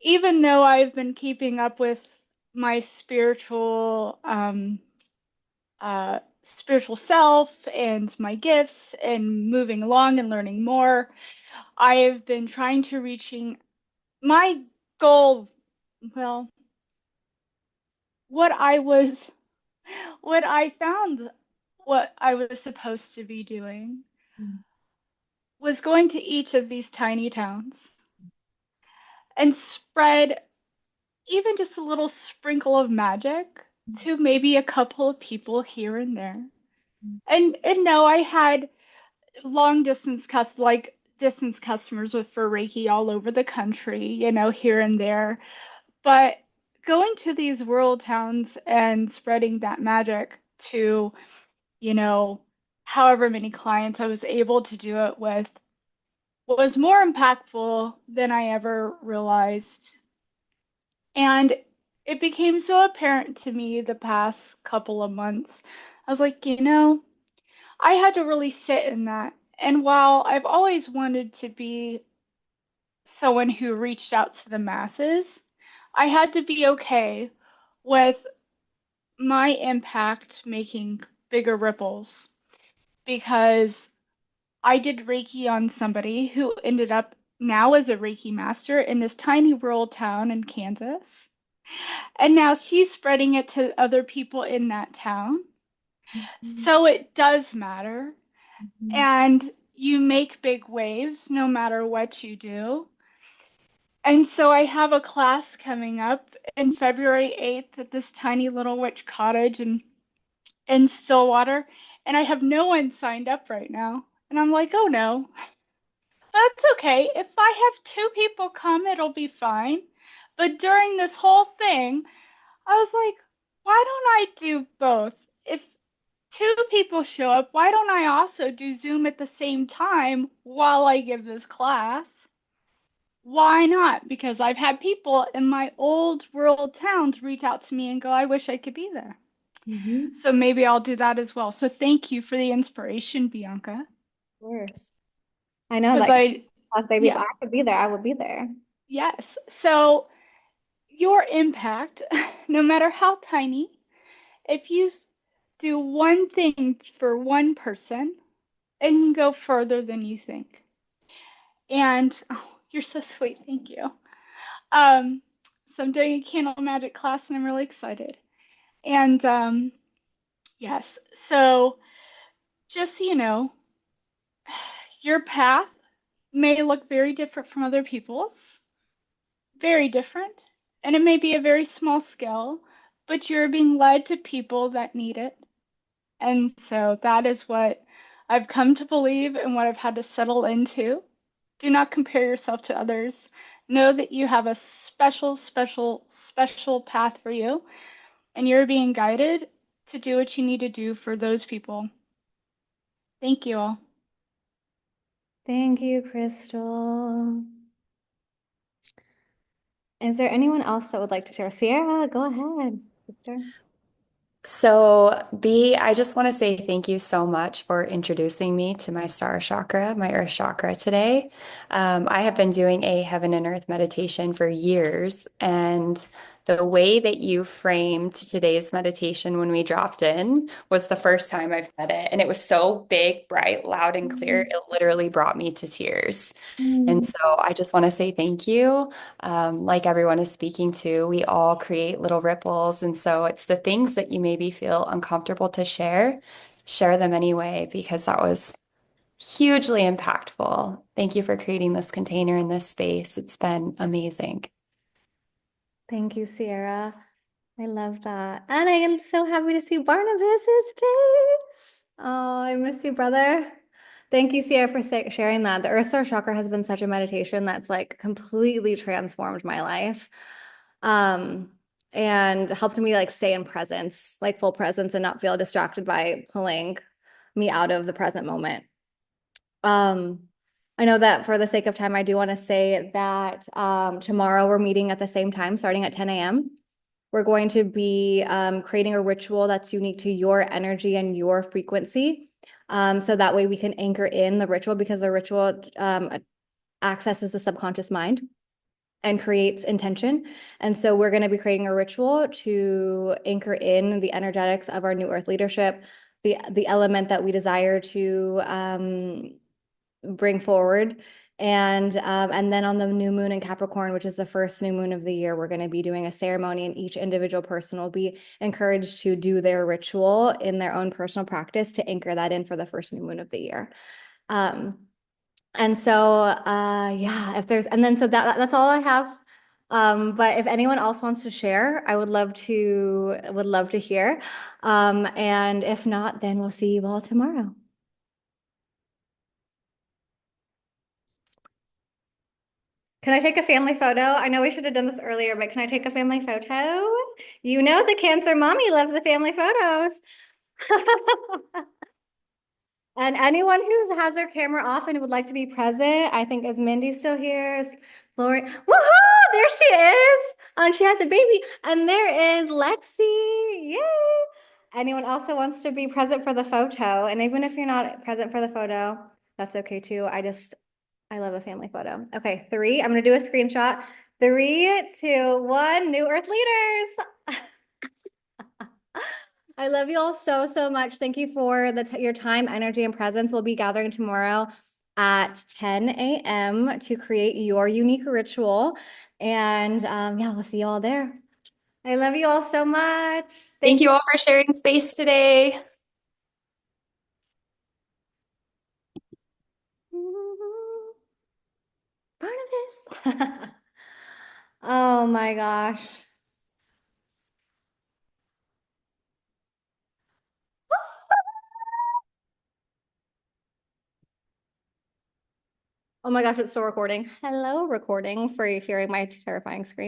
[SPEAKER 5] Even though I've been keeping up with my spiritual self and my gifts and moving along and learning more, I have been trying to reaching my goal. Well, what I was, what I found, what I was supposed to be doing was going to each of these tiny towns and spread even just a little sprinkle of magic to maybe a couple of people here and there. And no, I had long distance customers with for Reiki all over the country, here and there. But going to these rural towns and spreading that magic to, you know, however many clients I was able to do it with was more impactful than I ever realized. And it became so apparent to me the past couple of months. I was like, I had to really sit in that. And while I've always wanted to be someone who reached out to the masses, I had to be okay with my impact making bigger ripples because I did Reiki on somebody who ended up now as a Reiki master in this tiny rural town in Kansas. And now she's spreading it to other people in that town. So it does matter. And you make big waves no matter what you do. And so I have a class coming up in February 8th at this tiny little witch cottage in Stillwater. and I have no one signed up right now. And I'm like, oh no, that's okay. If I have two people come, it'll be fine. But during this whole thing, I was like, why don't I do both? If two people show up, why don't I also do Zoom at the same time while I give this class? Why not? Because I've had people in my old rural towns reach out to me and go, I wish I could be there.
[SPEAKER 1] Mhm.
[SPEAKER 5] So maybe I'll do that as well. So thank you for the inspiration, Bianca.
[SPEAKER 1] Of course. I know
[SPEAKER 5] Because
[SPEAKER 1] that
[SPEAKER 5] I,
[SPEAKER 1] class, baby. If
[SPEAKER 5] yeah,
[SPEAKER 1] I could be there, I would be there.
[SPEAKER 5] yes. So your impact, no matter how tiny, if you do one thing for one person, it can go further than you think. And oh, you're so sweet. Thank you. Um, so I'm doing a candle magic class and I'm really excited. And yes, so just so you know, your path may look very different from other people's, very different, and it may be a very small scale, but you're being led to people that need it. And so that is what I've come to believe and what I've had to settle into. Do not compare yourself to others. Know that you have a special, special, special path for you, and you're being guided to do what you need to do for those people. Thank you all.
[SPEAKER 1] Thank you, Crystal. Is there anyone else that would like to share? Sierra, go ahead, sister.
[SPEAKER 2] So, B, I just want to say thank you so much for introducing me to my star chakra, my earth chakra today. I have been doing a heaven and earth meditation for years, and the way that you framed today's meditation when we dropped in was the first time I've said it. And it was so big, bright, loud, and clear. It literally brought me to tears. And
[SPEAKER 1] Mm.
[SPEAKER 2] so I just want to say thank you. Like everyone is speaking to, we all create little ripples. And so it's the things that you maybe feel uncomfortable to share, share them anyway, because that was hugely impactful. Thank you for creating this container in this space. It's been amazing.
[SPEAKER 1] Thank you, Sierra. I love that. And I am so happy to see Barnabas's face. Oh, I miss you, brother. Thank you, Sierra, for sharing that. The Earth Star Chakra has been such a meditation that's like completely transformed my life. Um, and helped me like stay in presence, like full presence and not feel distracted by pulling me out of the present moment. Um, I know that for the sake of time, I do want to say that tomorrow we're meeting at the same time, starting at 10 a.m. We're going to be creating a ritual that's unique to your energy and your frequency. So that way we can anchor in the ritual because the ritual accesses the subconscious mind and creates intention. And so we're going to be creating a ritual to anchor in the energetics of our new earth leadership, the element that we desire to bring forward. And then on the new moon in Capricorn, which is the first new moon of the year, we're going to be doing a ceremony, and each individual person will be encouraged to do their ritual in their own personal practice to anchor that in for the first new moon of the year. And so yeah, if there's and then so that's all I have. But if anyone else wants to share, I would love to hear. And if not, then we'll see you all tomorrow. Can I take a family photo? I know we should have done this earlier, but can I take a family photo? You know the Cancer mommy loves the family photos. And anyone who has their camera off and would like to be present, I think is Mindy still here? Is Lori? Woohoo! There she is. And she has a baby. And there is Lexi. Yay! Anyone else that wants to be present for the photo, and even if you're not present for the photo, that's okay too. I love a family photo. Okay, three. I'm gonna do a screenshot. 3, 2, 1. New Earth leaders. I love you all so, so much. Thank you for your time, energy, and presence. We'll be gathering tomorrow at 10 a.m. to create your unique ritual. And yeah, we'll see you all there. I love you all so much.
[SPEAKER 2] Thank
[SPEAKER 1] Thank
[SPEAKER 2] you
[SPEAKER 1] you,
[SPEAKER 2] all for sharing space today.
[SPEAKER 1] Barnabas. Oh my gosh. Oh my gosh, it's still recording. Hello, recording for hearing my terrifying scream.